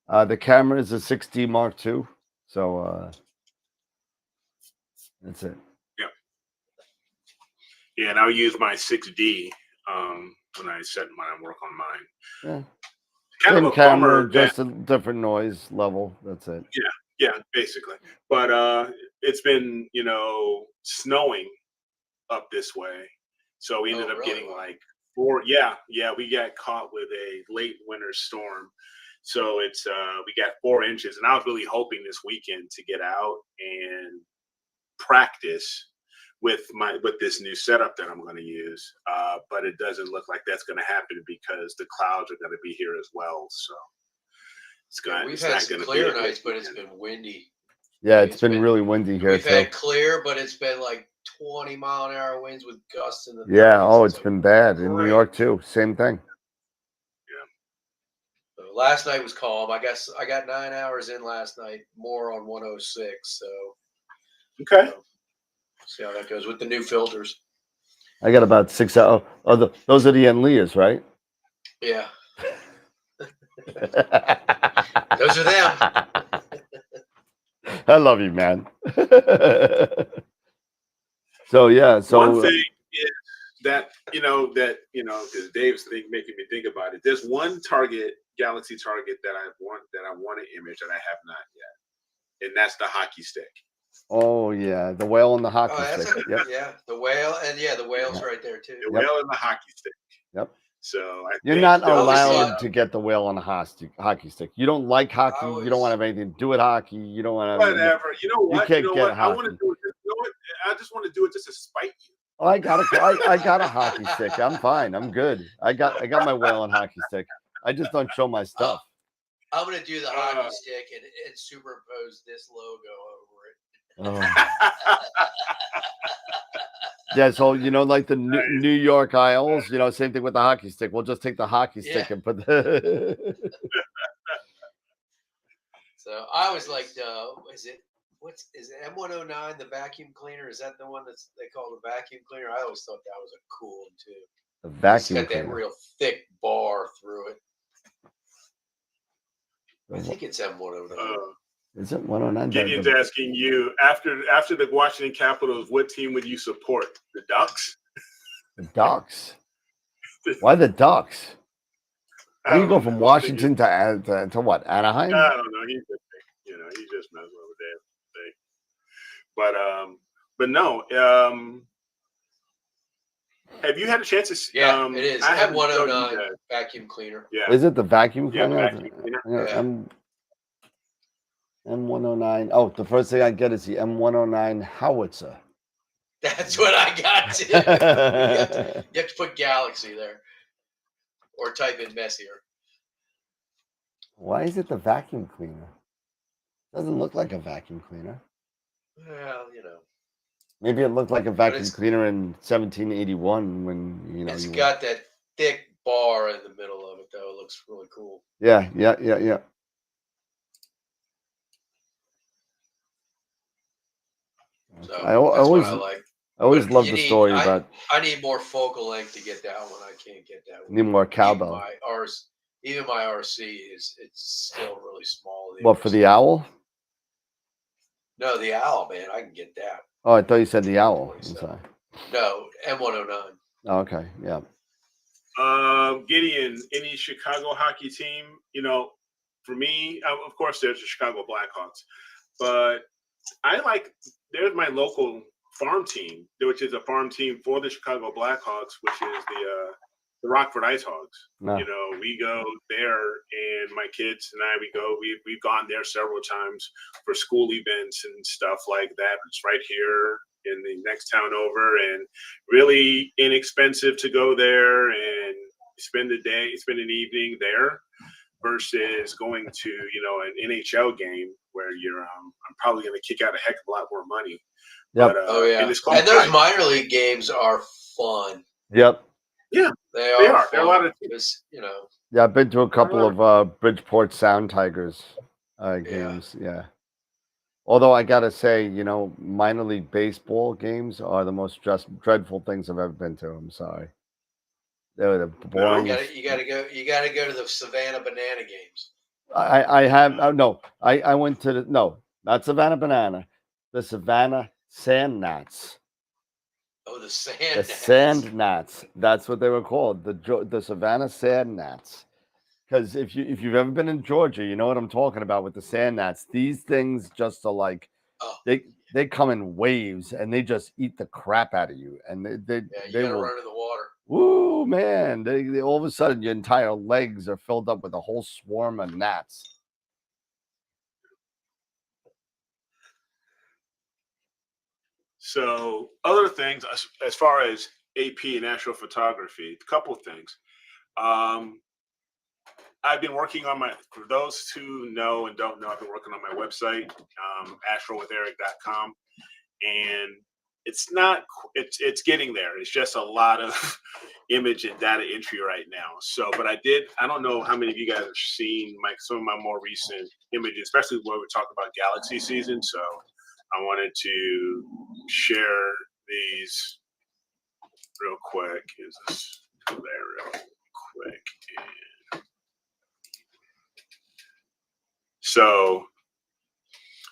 The camera is a 6D Mark II, so that's it. Yeah, and I'll use my 6D when I set mine, work on mine. Yeah. Kind Same of a camera, bummer just a different noise level. That's it. Yeah, basically. But it's been, snowing up this way. So we ended up getting like 4. Yeah, we got caught with a late winter storm. So it's we got 4 inches, and I was really hoping this weekend to get out and practice with this new setup that I'm going to use, but it doesn't look like that's going to happen because the clouds are going to be here as well. So it's going. We've had some clear nights, but it's been windy. Yeah, it's been really windy here We've had clear, but it's been like 20-mile-an-hour winds with gusts in the 30s. Yeah. Oh, it's been bad in New York too. Same thing. So last night was calm. I guess I got 9 hours in last night, more on 106. So okay. See how that goes with the new filters. I got about 6 hours. Oh, those are the Enlias, right? Yeah. Those are them. I love you, man. So yeah. So one thing is that because Dave's making me think about it. There's one Galaxy Target that I want to image that I have not yet, and that's the hockey stick. Oh yeah, the whale and the hockey stick. Yeah, the whale, and the whale's right there too. The whale and the hockey stick. Yep. So you're not allowed to get the whale on a hockey stick. You don't like hockey. You don't want to have anything to do with hockey. You don't want to. Whatever. You know what? You can't get hockey. I want to do it. You know what? I just want to do it just to spite you. Oh, I got a hockey stick. I'm fine. I'm good. I got my whale and hockey stick. I just don't show my stuff. I'm gonna do the hockey stick and superimpose this logo over it. Oh. Yeah, so like the New York Isles, same thing with the hockey stick. We'll just take the hockey stick and put the. So I was like, is it M109 the vacuum cleaner? Is that the one they call the vacuum cleaner? I always thought that was a cool one too. The vacuum it's got cleaner. That real thick bar through it. I think it's M109. Is it 109? Gideon's asking you after the Washington Capitals, what team would you support? The Ducks? The Ducks? Why the Ducks? Why you go from Washington to what? Anaheim? I don't know. He's just messing with that. But no. Have you had a chance to? Yeah, it is. I have M109 vacuum cleaner. Yeah. Is it the vacuum cleaner? Yeah, vacuum cleaner. Yeah. M109. Oh, the first thing I get is the M109 howitzer. That's what I got too. You have to put Galaxy there, or type in messier. Why is it the vacuum cleaner? Doesn't look like a vacuum cleaner. Well, Maybe it looked like a vacuum cleaner in 1781 when It's got that thick bar in the middle of it, though. It looks really cool. Yeah. So I always love the story about. I need more focal length to get that one. I can't get that one. Need more cowbell. Even my RC it's still really small. What, for the owl? No, the owl, man. I can get that. Oh, I thought you said the owl. I'm sorry. No, M109. Oh, okay, yeah. Gideon, any Chicago hockey team? For me, of course, there's the Chicago Blackhawks, but there's my local farm team, which is a farm team for the Chicago Blackhawks, which is the Rockford Ice Hogs. No. We go there, and my kids and I, we've gone there several times for school events and stuff like that. It's right here in the next town over, and really inexpensive to go there and spend an evening there versus going to, an NHL game where I'm probably going to kick out a heck of a lot more money. Yep. But, oh yeah. And those minor league games are fun. Yep. Yeah, they are. They're a lot of, Yeah, I've been to a couple of Bridgeport Sound Tigers games. Yeah. Although I gotta say, minor league baseball games are the most dreadful things I've ever been to. I'm sorry. They're the boring. You gotta go to the Savannah Banana games. I went to not Savannah Banana, the Savannah Sand Gnats. Oh, the Sand Gnats. Sand Gnats. That's what they were called. The Savannah Sand Gnats. Because if you've ever been in Georgia, you know what I'm talking about with the sand gnats. These things just are like they come in waves and they just eat the crap out of you. And they gotta run in the water. Woo, man! They all of a sudden your entire legs are filled up with a whole swarm of gnats. So other things as far as AP and astrophotography, a couple of things. I've been working on for those who know and don't know, I've been working on my website, astrowitheric.com, and it's getting there. It's just a lot of image and data entry right now. So, but I don't know how many of you guys have seen some of my more recent images, especially when we talk about galaxy season. So I wanted to share these real quick. Is this there real quick? So,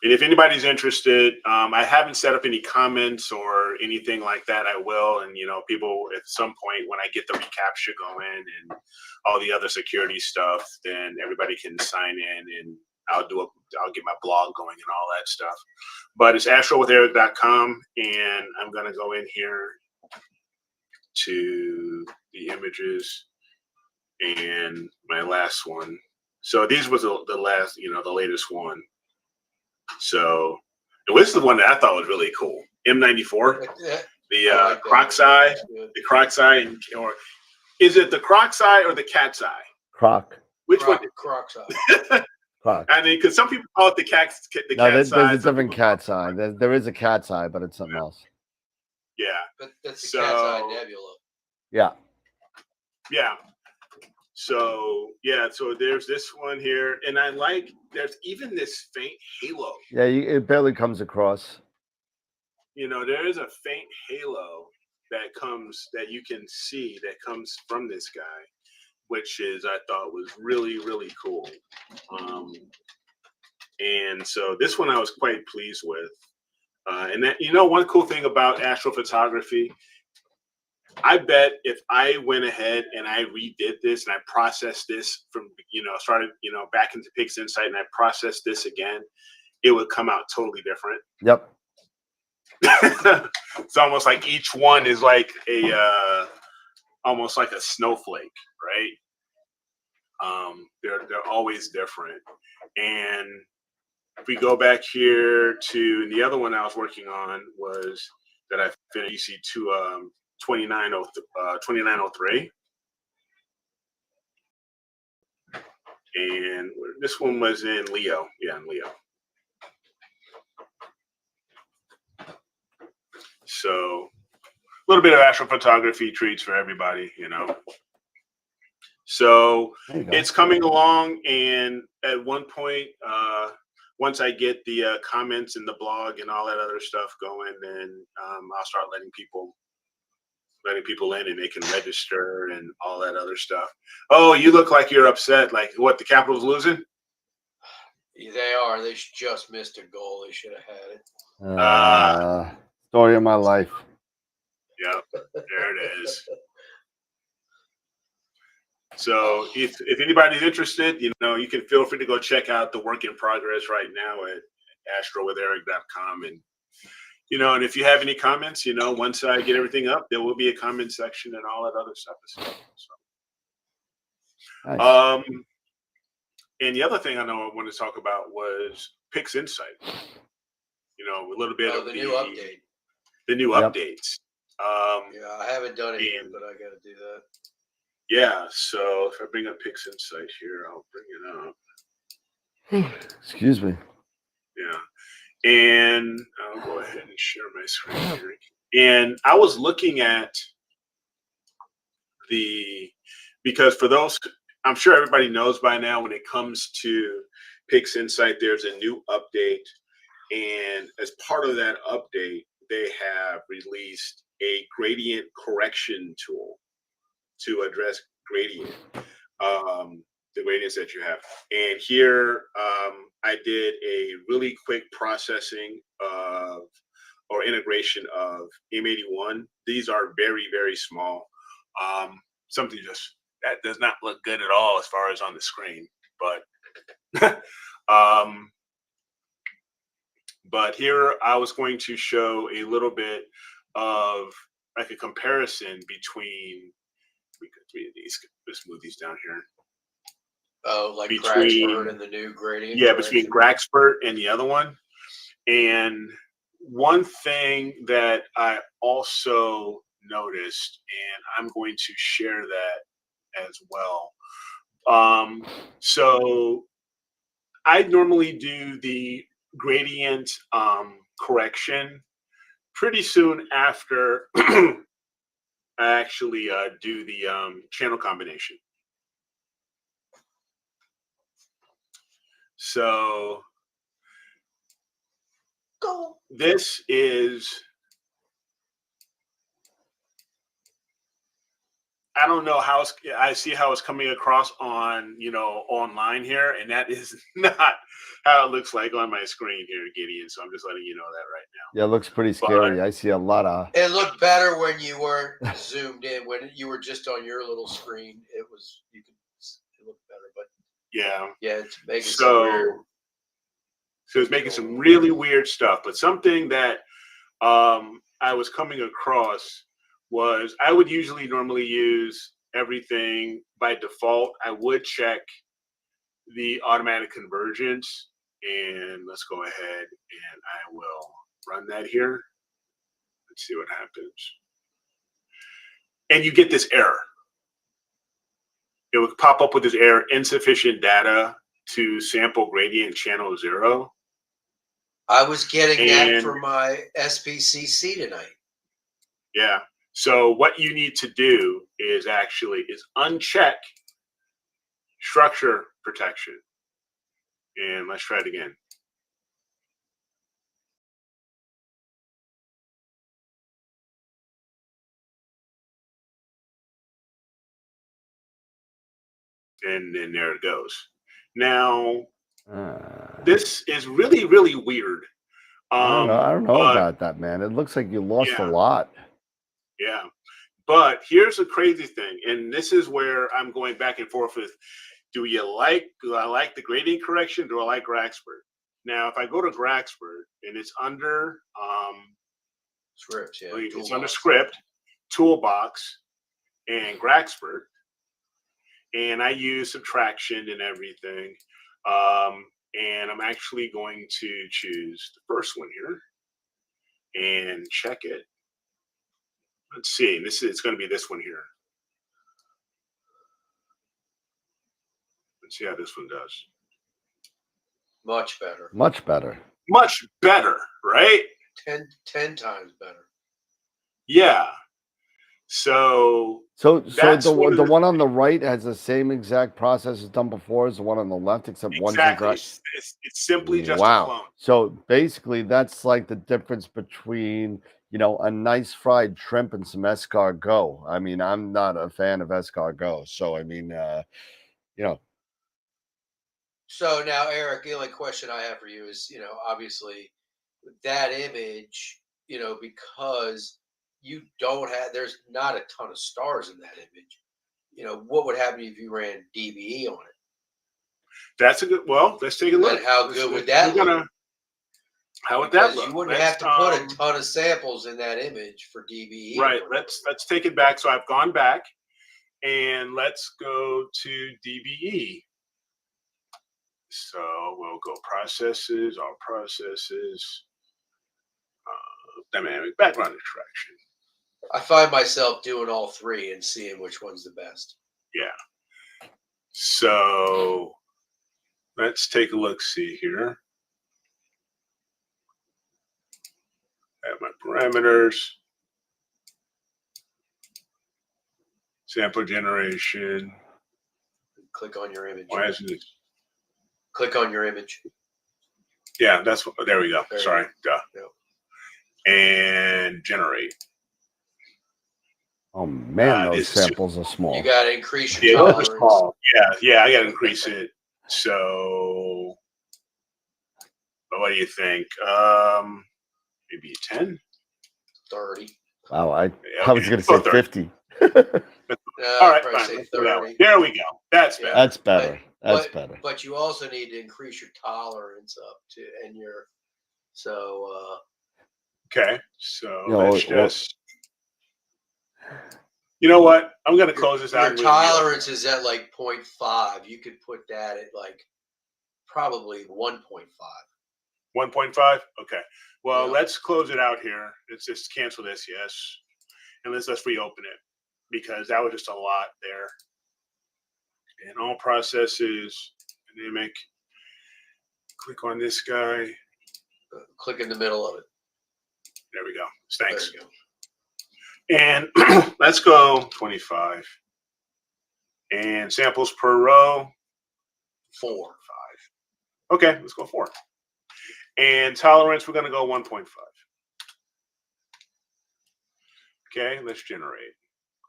and if anybody's interested, I haven't set up any comments or anything like that. I will, and people at some point when I get the reCAPTCHA going and all the other security stuff, then everybody can sign in, and I'll get my blog going and all that stuff. But it's astrowitheric.com, and I'm gonna go in here to the images and my last one. So these was the last, the latest one. So this is the one that I thought was really cool. M94, the Croc's Eye, or is it the Croc's Eye or the Cat's Eye? Croc. Which one? Croc's Eye. Croc. I mean, because some people call it the cat's eye. There's a different Cat's Eye. There is a Cat's Eye, but it's something else. Yeah. But that's the Cat's Eye Nebula. Yeah. Yeah. So so there's this one here, and there's even this faint halo. Yeah, it barely comes across. There is a faint halo that you can see that comes from this guy, which I thought was really, really cool. And so this one I was quite pleased with. And that, one cool thing about astrophotography, I bet if I went ahead and I redid this and I processed this from, started, back into PixInsight and I processed this again, it would come out totally different. Yep. It's almost like each one is like almost like a snowflake, right? They're always different. And if we go back here to the other one I was working on was that I finished EC2 2903. And this one was in Leo. Yeah, in Leo. So a little bit of astrophotography treats for everybody, So it's coming along, and at one point, once I get the comments in the blog and all that other stuff going, then I'll start letting people in, and they can register and all that other stuff. Oh, you look like you're upset. Like what? The Capitals losing? They are. They just missed a goal. They should have had it. Story of my life. Yep, there it is. So if anybody's interested, you can feel free to go check out the work in progress right now at astrowitheric.com. And and if you have any comments, once I get everything up, there will be a comment section and all that other stuff as well. So, nice. And the other thing I wanted to talk about was PixInsight. A little bit of the new update. The new updates. I haven't done it yet, but I got to do that. Yeah, so if I bring up Pix Insight here, I'll bring it up. Excuse me. Yeah, and I'll go ahead and share my screen here. And I was looking at because for those, I'm sure everybody knows by now, when it comes to Pix Insight, there's a new update. And as part of that update, they have released a gradient correction tool to address gradient, the gradients that you have. And here I did a really quick processing of or integration of M81. These are very, very small. Something just that does not look good at all as far as on the screen, but but here I was going to show a little bit of like a comparison between, let's move these down here. Oh, like Graxpert and the new gradient. Yeah, between Graxpert and the other one. And one thing that I also noticed, and I'm going to share that as well. So I normally do the gradient correction pretty soon after I actually do the channel combination. So this is, I don't know how I see how it's coming across on, online here, and that is not how it looks like on my screen here, Gideon. So I'm just letting you know that right now. Yeah, it looks pretty scary. I see a lot of. It looked better when you weren't zoomed in. When you were just on your little screen, it looked better. But yeah, it's making some weird. So it's making some really weird stuff. But something that I was coming across was I would usually normally use everything by default. I would check the automatic convergence, and let's go ahead and I will run that here. Let's see what happens. And you get this error. It would pop up with this error: insufficient data to sample gradient channel 0. I was getting that for my SPCC tonight. Yeah. So what you need to do is uncheck structure protection. And let's try it again. And then there it goes. Now, this is really, really weird. I don't know about that, man. It looks like you lost a lot. Yeah. But here's the crazy thing, and this is where I'm going back and forth with, do I like the gradient correction? Do I like Graxpert? Now, if I go to Graxpert and it's under script, it's under script, toolbox, and Graxpert, and I use subtraction and everything. And I'm actually going to choose the first one here and check it. Let's see. It's going to be this one here. Let's see how this one does. Much better. Much better. Much better, right? 10 times better. Yeah. So the one on the right has the same exact process as done before as the one on the left, except exactly. It's simply just a clone. So basically, that's like the difference between a nice fried shrimp and some escargot. I mean, I'm not a fan of escargot, so I mean, So now, Eric, the only question I have for you is, obviously, that image, because there's not a ton of stars in that image. What would happen if you ran DBE on it? That's a good. Well, let's take a look. And how good would that look? How would that look? You wouldn't have to put a ton of samples in that image for DBE. Right. Let's take it back. So I've gone back, and let's go to DBE. So we'll go processes, all processes, dynamic background extraction. I find myself doing all three and seeing which one's the best. Yeah. So let's take a look. See here. I have my parameters. Sample generation. Click on your image. Why isn't it? Click on your image. Yeah, that's what. There we go. Sorry. Duh. Yep. And generate. Oh man, those samples are small. You got to increase your tolerance. Those are small. Yeah, I got to increase it. So, what do you think? Maybe 10, 30. Wow, I was going to say 50. All right, fine. There we go. That's better. That's better. That's better. But you also need to increase your tolerance up to, and your okay. So let's just. You know what? I'm going to close this out. Your tolerance is at like 0.5. You could put that at like probably 1.5. 1.5? Okay. Well, let's close it out here. Let's just cancel this, yes. And let's reopen it because that was just a lot there. And all processes, dynamic. Click on this guy. Click in the middle of it. There we go. Thanks. There you go. And let's go 25. And samples per row. 4. 5. Okay, let's go 4. And tolerance, we're going to go 1.5. Okay, let's generate.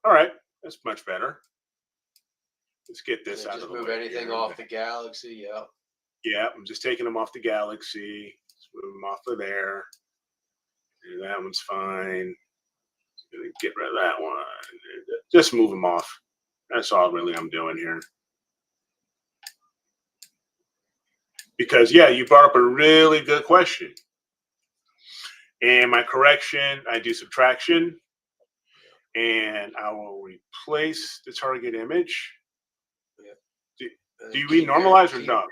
All right, that's much better. Let's get this out of the way. Just move anything off the galaxy, yeah. Yeah, I'm just taking them off the galaxy. Let's move them off of there. And that one's fine. Gonna get rid of that one. Just move them off. That's all really I'm doing here. Because, yeah, you brought up a really good question. And my correction, I do subtraction. And I will replace the target image. Yeah. Do we normalize or no?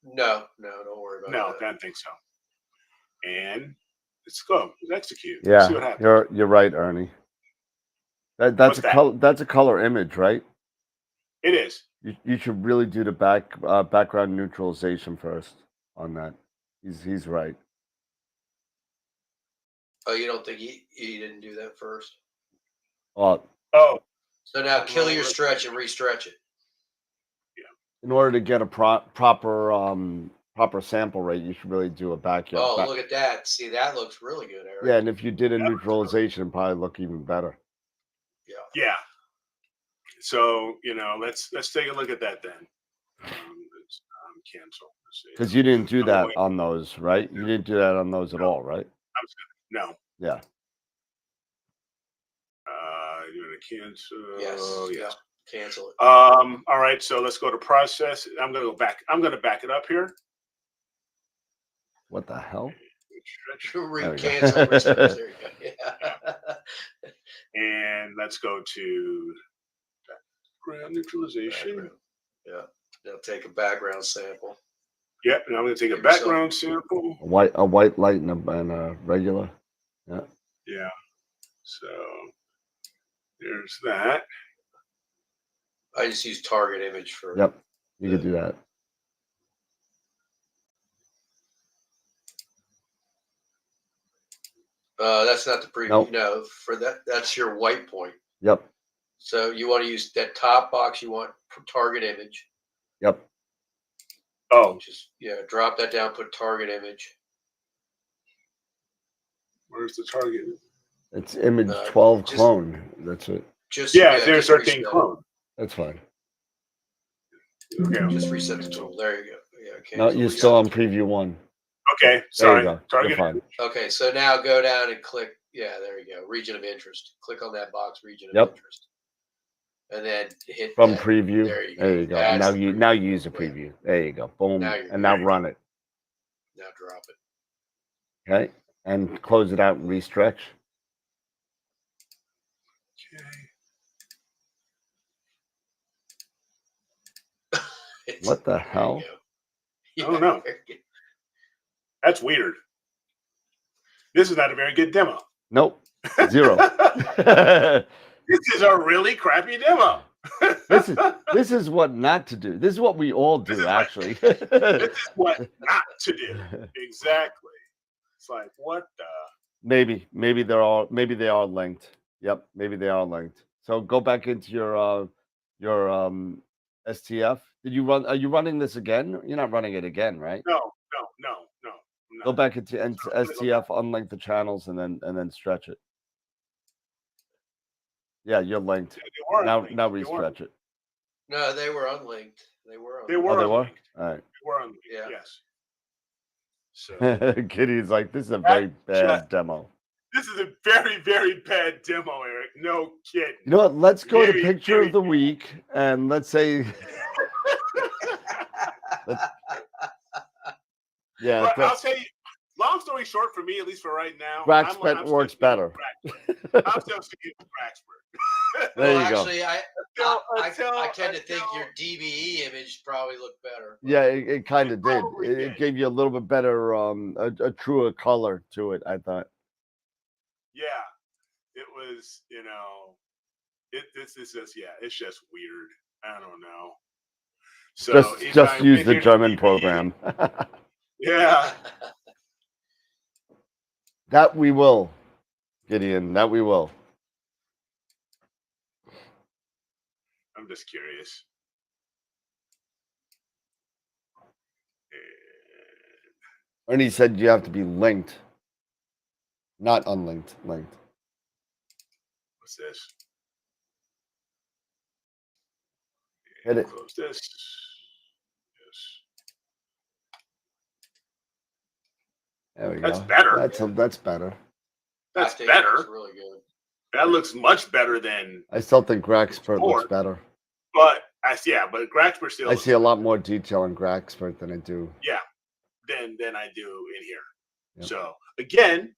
No, don't worry about that. No, I don't think so. And let's go. Let's execute. Yeah, see what happens. You're right, Ernie. That's a color image, right? It is. You should really do the background neutralization first on that. He's right. Oh, you don't think he didn't do that first? Oh. So now kill your stretch and re-stretch it. Yeah. In order to get a proper sample rate, you should really do a backyard. Oh, look at that. See, that looks really good, Eric. Yeah, and if you did a neutralization, it'd probably look even better. Yeah. So, let's take a look at that then. Cancel. Because you didn't do that on those, right? You didn't do that on those at all, right? No. Yeah. You're going to cancel. Yes. Yeah. Cancel it. All right. So let's go to process. I'm going to go back. I'm going to back it up here. What the hell? Cancel. There you go. Yeah. And let's go to background neutralization. Yeah. Now take a background sample. Yeah, and I'm going to take a background sample. A white light and a regular. Yeah. Yeah. So there's that. I just use target image for. Yep. You could do that. That's not the preview. Nope. No, for that's your white point. Yep. So you want to use that top box. You want target image. Yep. Oh. Just drop that down. Put target image. Where's the target? It's image 12 clone. That's it. There's 13 clone. That's fine. Okay. Just reset the tool. There you go. Yeah. No, you're still on preview 1. Okay, sorry. There you go. You're fine. Okay, so now go down and click. Yeah, there you go. Region of interest. Click on that box. Region of interest. And then hit from preview. There you go. Now you use a preview. There you go. Boom. Now run it. Now drop it. Okay, and close it out and re-stretch. Okay. What the hell? I don't know. That's weird. This is not a very good demo. Nope. 0. This is a really crappy demo. This is what not to do. This is what we all do, actually. This is what not to do. Exactly. It's like, what the? Maybe they are linked. Yep, maybe they are linked. So go back into your STF. Are you running this again? You're not running it again, right? No. Go back into STF, unlink the channels, and then stretch it. Yeah, you're linked. Yeah, now re-stretch it. No, they were unlinked. They were. They were. All right. They were unlinked. Yeah. Yes. So Kitty's like, this is a very bad demo. This is a very, very bad demo, Eric. No kidding. You know what? Let's go to picture of the week, and let's say, yeah. But I'll tell you. Long story short, for me, at least for right now, Rackspert works better. I'm still sticking with Rackspert. There you go. Actually, I tend to think your DBE image probably looked better. Yeah, it kind of did. It gave you a little bit better, a truer color to it, I thought. Yeah, it was, this is just, it's just weird. I don't know. So just use the German program. Yeah. That we will, Gideon. That we will. I'm just curious. Ernie said you have to be linked, not unlinked. Linked. What's this? Hit it. Close this. There we go. That's better. That's better. That's better. That's really good. That looks much better than. I still think Graxpert looks better. But but Graxpert still. I see a lot more detail in Graxpert than I do. Yeah, than I do in here. Yep. So again,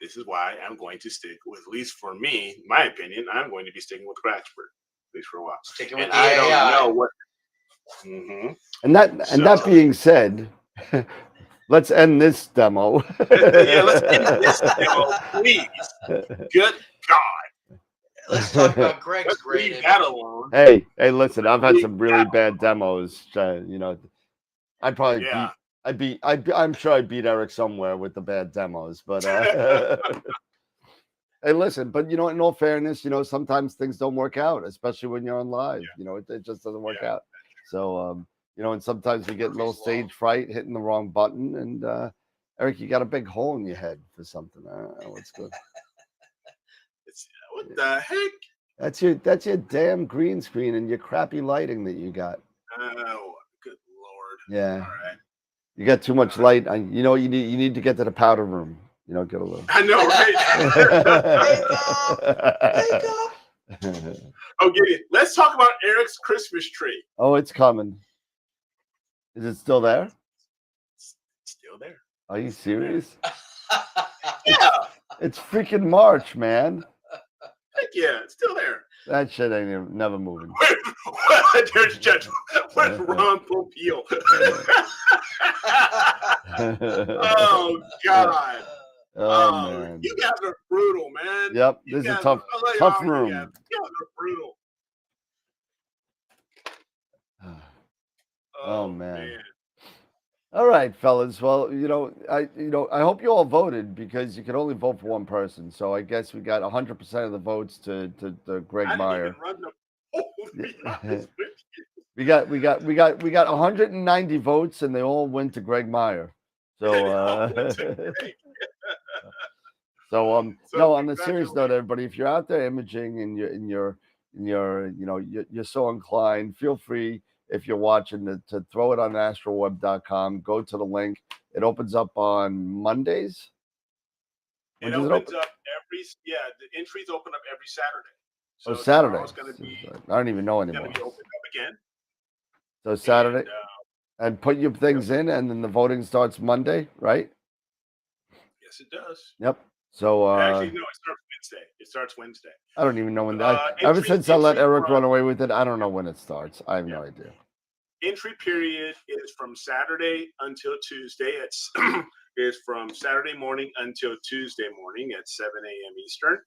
this is why I'm going to stick with, at least for me, my opinion, I'm going to be sticking with Graxpert, at least for a while. Sticking with I don't know what. Mm-hmm. And that being said. Let's end this demo. Yeah, let's end this demo, please. Good God. Let's talk about Greg's great image. That alone. Hey, listen, I've had some really bad demos. I'd probably I'm sure I beat Eric somewhere with the bad demos, but hey, listen, but in all fairness, sometimes things don't work out, especially when you're on live. Yeah. It just doesn't work out. So and sometimes we get a little stage fright hitting the wrong button. And Eric, you got a big hole in your head for something. I don't know what's good. What the heck? That's your damn green screen and your crappy lighting that you got. Oh, good Lord. Yeah. All right. You got too much light. You need to get to the powder room. Get a little. I know, right? Wake up. Okay, let's talk about Eric's Christmas tree. Oh, it's coming. Is it still there? Still there. Are you serious? Yeah. It's freaking March, man. Heck yeah, it's still there. That shit ain't never moving. There's Judge with Ron Popeil. Oh, God. Oh, man. You guys are brutal, man. Yep, this is a tough room. You guys are brutal. Oh man. All right, fellas. Well, I hope you all voted, because you can only vote for one person. So I guess we got 100% of the votes to Greg Meyer. We got 190 votes, and they all went to Greg Meyer. So no, on a serious note, everybody, if you're out there imaging and you're so inclined, feel free, if you're watching, to throw it on AstroWorld.com. Go to the link. It opens up on Mondays. It opens up the entries open up every Saturday. So Saturday. I don't even know anymore. It's going to be opened up again. So Saturday. And put your things in, and then the voting starts Monday, right? Yes, it does. Yep. So actually, no, it starts Wednesday. It starts Wednesday. I don't even know when that. Ever since I let Eric run away with it, I don't know when it starts. I have no idea. Entry period is from Saturday until Tuesday. Is from Saturday morning until Tuesday morning at 7 a.m. Eastern.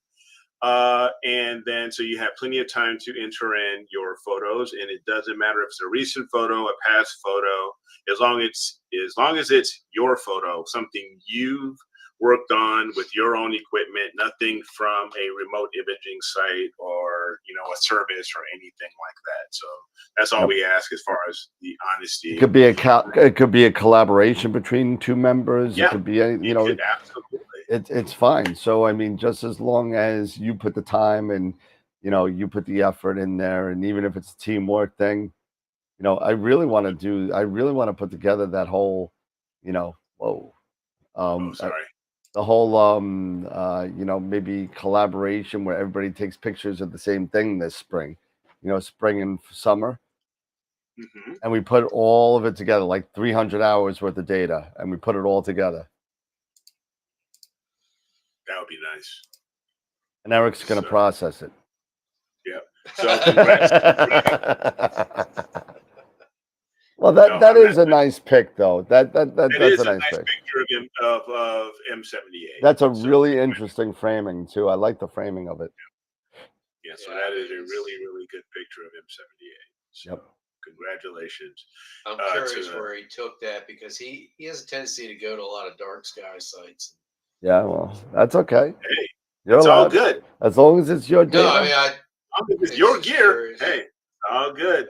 And then so you have plenty of time to enter in your photos, and it doesn't matter if it's a recent photo, a past photo, as long as it's your photo, something you've worked on with your own equipment, nothing from a remote imaging site or a service or anything like that. So that's all we ask as far as the honesty. It could be a collaboration between two members. Yeah. It could be absolutely. It's fine. So I mean, just as long as you put the time and you put the effort in there, and even if it's a teamwork thing, I really want to put together that whole, the whole maybe collaboration where everybody takes pictures of the same thing this spring, spring and summer. Mm-hmm. And we put all of it together, like 300 hours worth of data, and we put it all together. That would be nice. And Eric's going to process it. Yeah. So congrats. Well, that is a nice pick, though. That's a nice pick. Picture of M78. That's a really interesting framing too. I like the framing of it. Yeah, so that is a really, really good picture of M78. So yep. Congratulations. I'm curious where he took that, because he has a tendency to go to a lot of dark sky sites. Yeah, well, that's okay. Hey, it's all good. As long as it's your data. No, I mean, it's your gear. Hey, all good.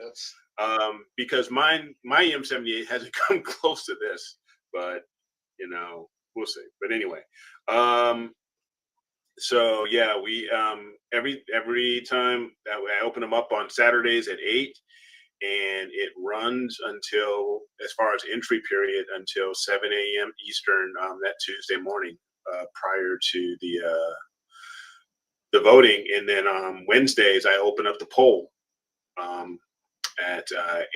Because my M78 hasn't come close to this, but we'll see. But anyway, so yeah, we every time that I open them up on Saturdays at 8, and it runs until, as far as entry period, until 7 a.m. Eastern that Tuesday morning, prior to the voting, and then on Wednesdays I open up the poll at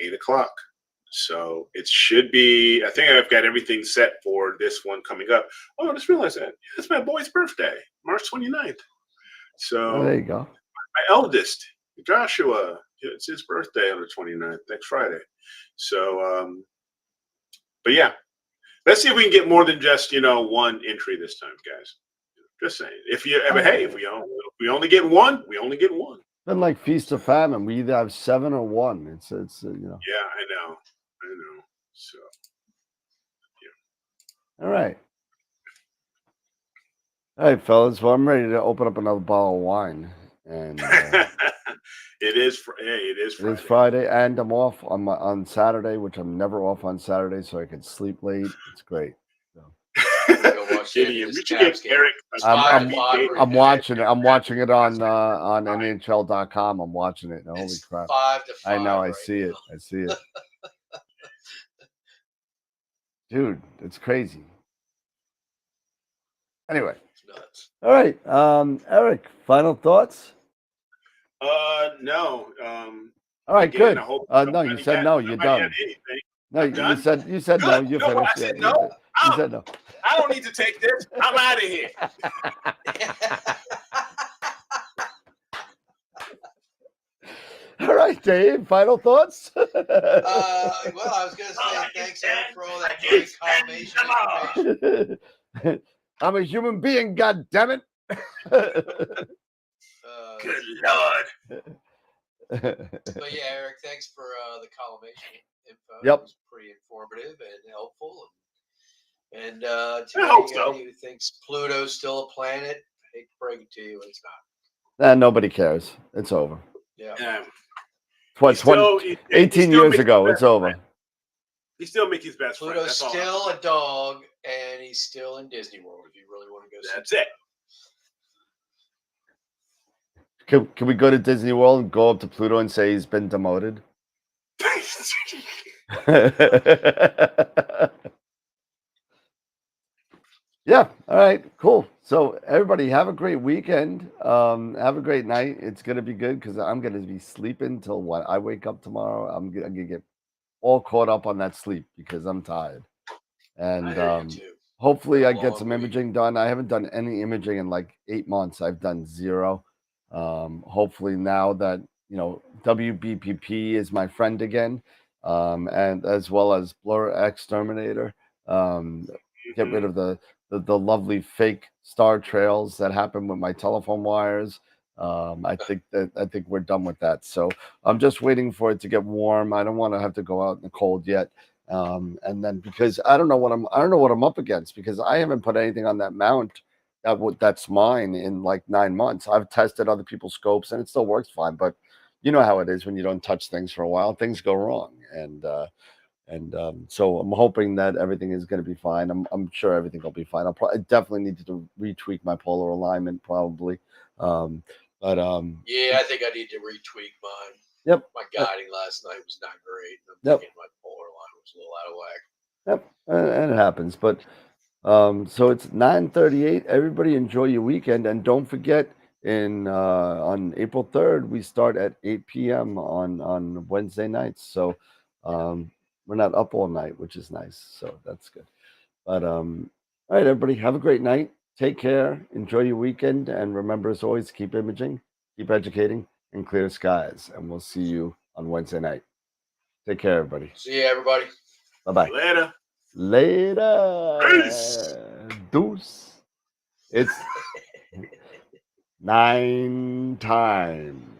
8 o'clock. So it should be, I think I've got everything set for this one coming up. Oh, I just realized that. It's my boy's birthday, March 29th. So there you go. My eldest, Joshua, it's his birthday on the 29th, next Friday. So, but yeah, let's see if we can get more than just, one entry this time, guys. Just saying. If you ever, hey, if we only get one, we only get one. Been like feast or famine. We either have 7 or 1. It's Yeah, I know. So yeah. All right, fellas. Well, I'm ready to open up another bottle of wine, and it is Friday. It is Friday, and I'm off on Saturday, which I'm never off on Saturday, so I can sleep late. It's great. So. I'm watching it. I'm watching it on NHL.com. I'm watching it. Holy crap! 5-5. I know. I see it. Dude, it's crazy. Anyway, it's nuts. All right, Eric. Final thoughts? No. All right, good. No, you said no. You're done. No, you said no. You finished. I said no. You said no. I don't need to take this. I'm out of here. All right, Dave. Final thoughts? Well, I was going to say thanks, Eric, for all that great information. I'm a human being. God damn it! Good Lord. But yeah, Eric, thanks for the collimation info. Yep. It was pretty informative and helpful. And who thinks Pluto's still a planet, I hate to break it to you, it's not. Nobody cares. It's over. Yeah. 18 years ago, it's over. He still makes his best friend. Pluto's still a dog, and he's still in Disney World if you really want to go see That's it. Can we go to Disney World and go up to Pluto and say he's been demoted? Yeah. All right. Cool. So everybody have a great weekend. Have a great night. It's going to be good because I'm going to be sleeping till what? I wake up tomorrow. I'm going to get all caught up on that sleep because I'm tired. And hopefully I get some imaging done. I haven't done any imaging in like 8 months. I've done 0. Hopefully now that, WBPP is my friend again, and as well as Blur Exterminator, get rid of the the lovely fake star trails that happen with my telephone wires. I think we're done with that. So I'm just waiting for it to get warm. I don't want to have to go out in the cold yet. And then because I don't know what I'm up against, because I haven't put anything on that mount that's mine in like 9 months. I've tested other people's scopes and it still works fine, but you know how it is when you don't touch things for a while, things go wrong. And so I'm hoping that everything is going to be fine. I'm sure everything will be fine. I definitely need to retweak my polar alignment probably. Yeah, I think I need to retweak mine. Yep. My guiding last night was not great. I'm thinking my polar line was a little out of whack. Yep, and it happens. But so it's 9:38. Everybody enjoy your weekend, and don't forget on April 3rd we start at 8 p.m. on Wednesday nights. So we're not up all night, which is nice. So that's good. But all right, everybody, have a great night. Take care. Enjoy your weekend, and remember, as always, keep imaging, keep educating, and clear skies. And we'll see you on Wednesday night. Take care, everybody. See you, everybody. Bye-bye. Later. Peace. Deuce. It's 9 times.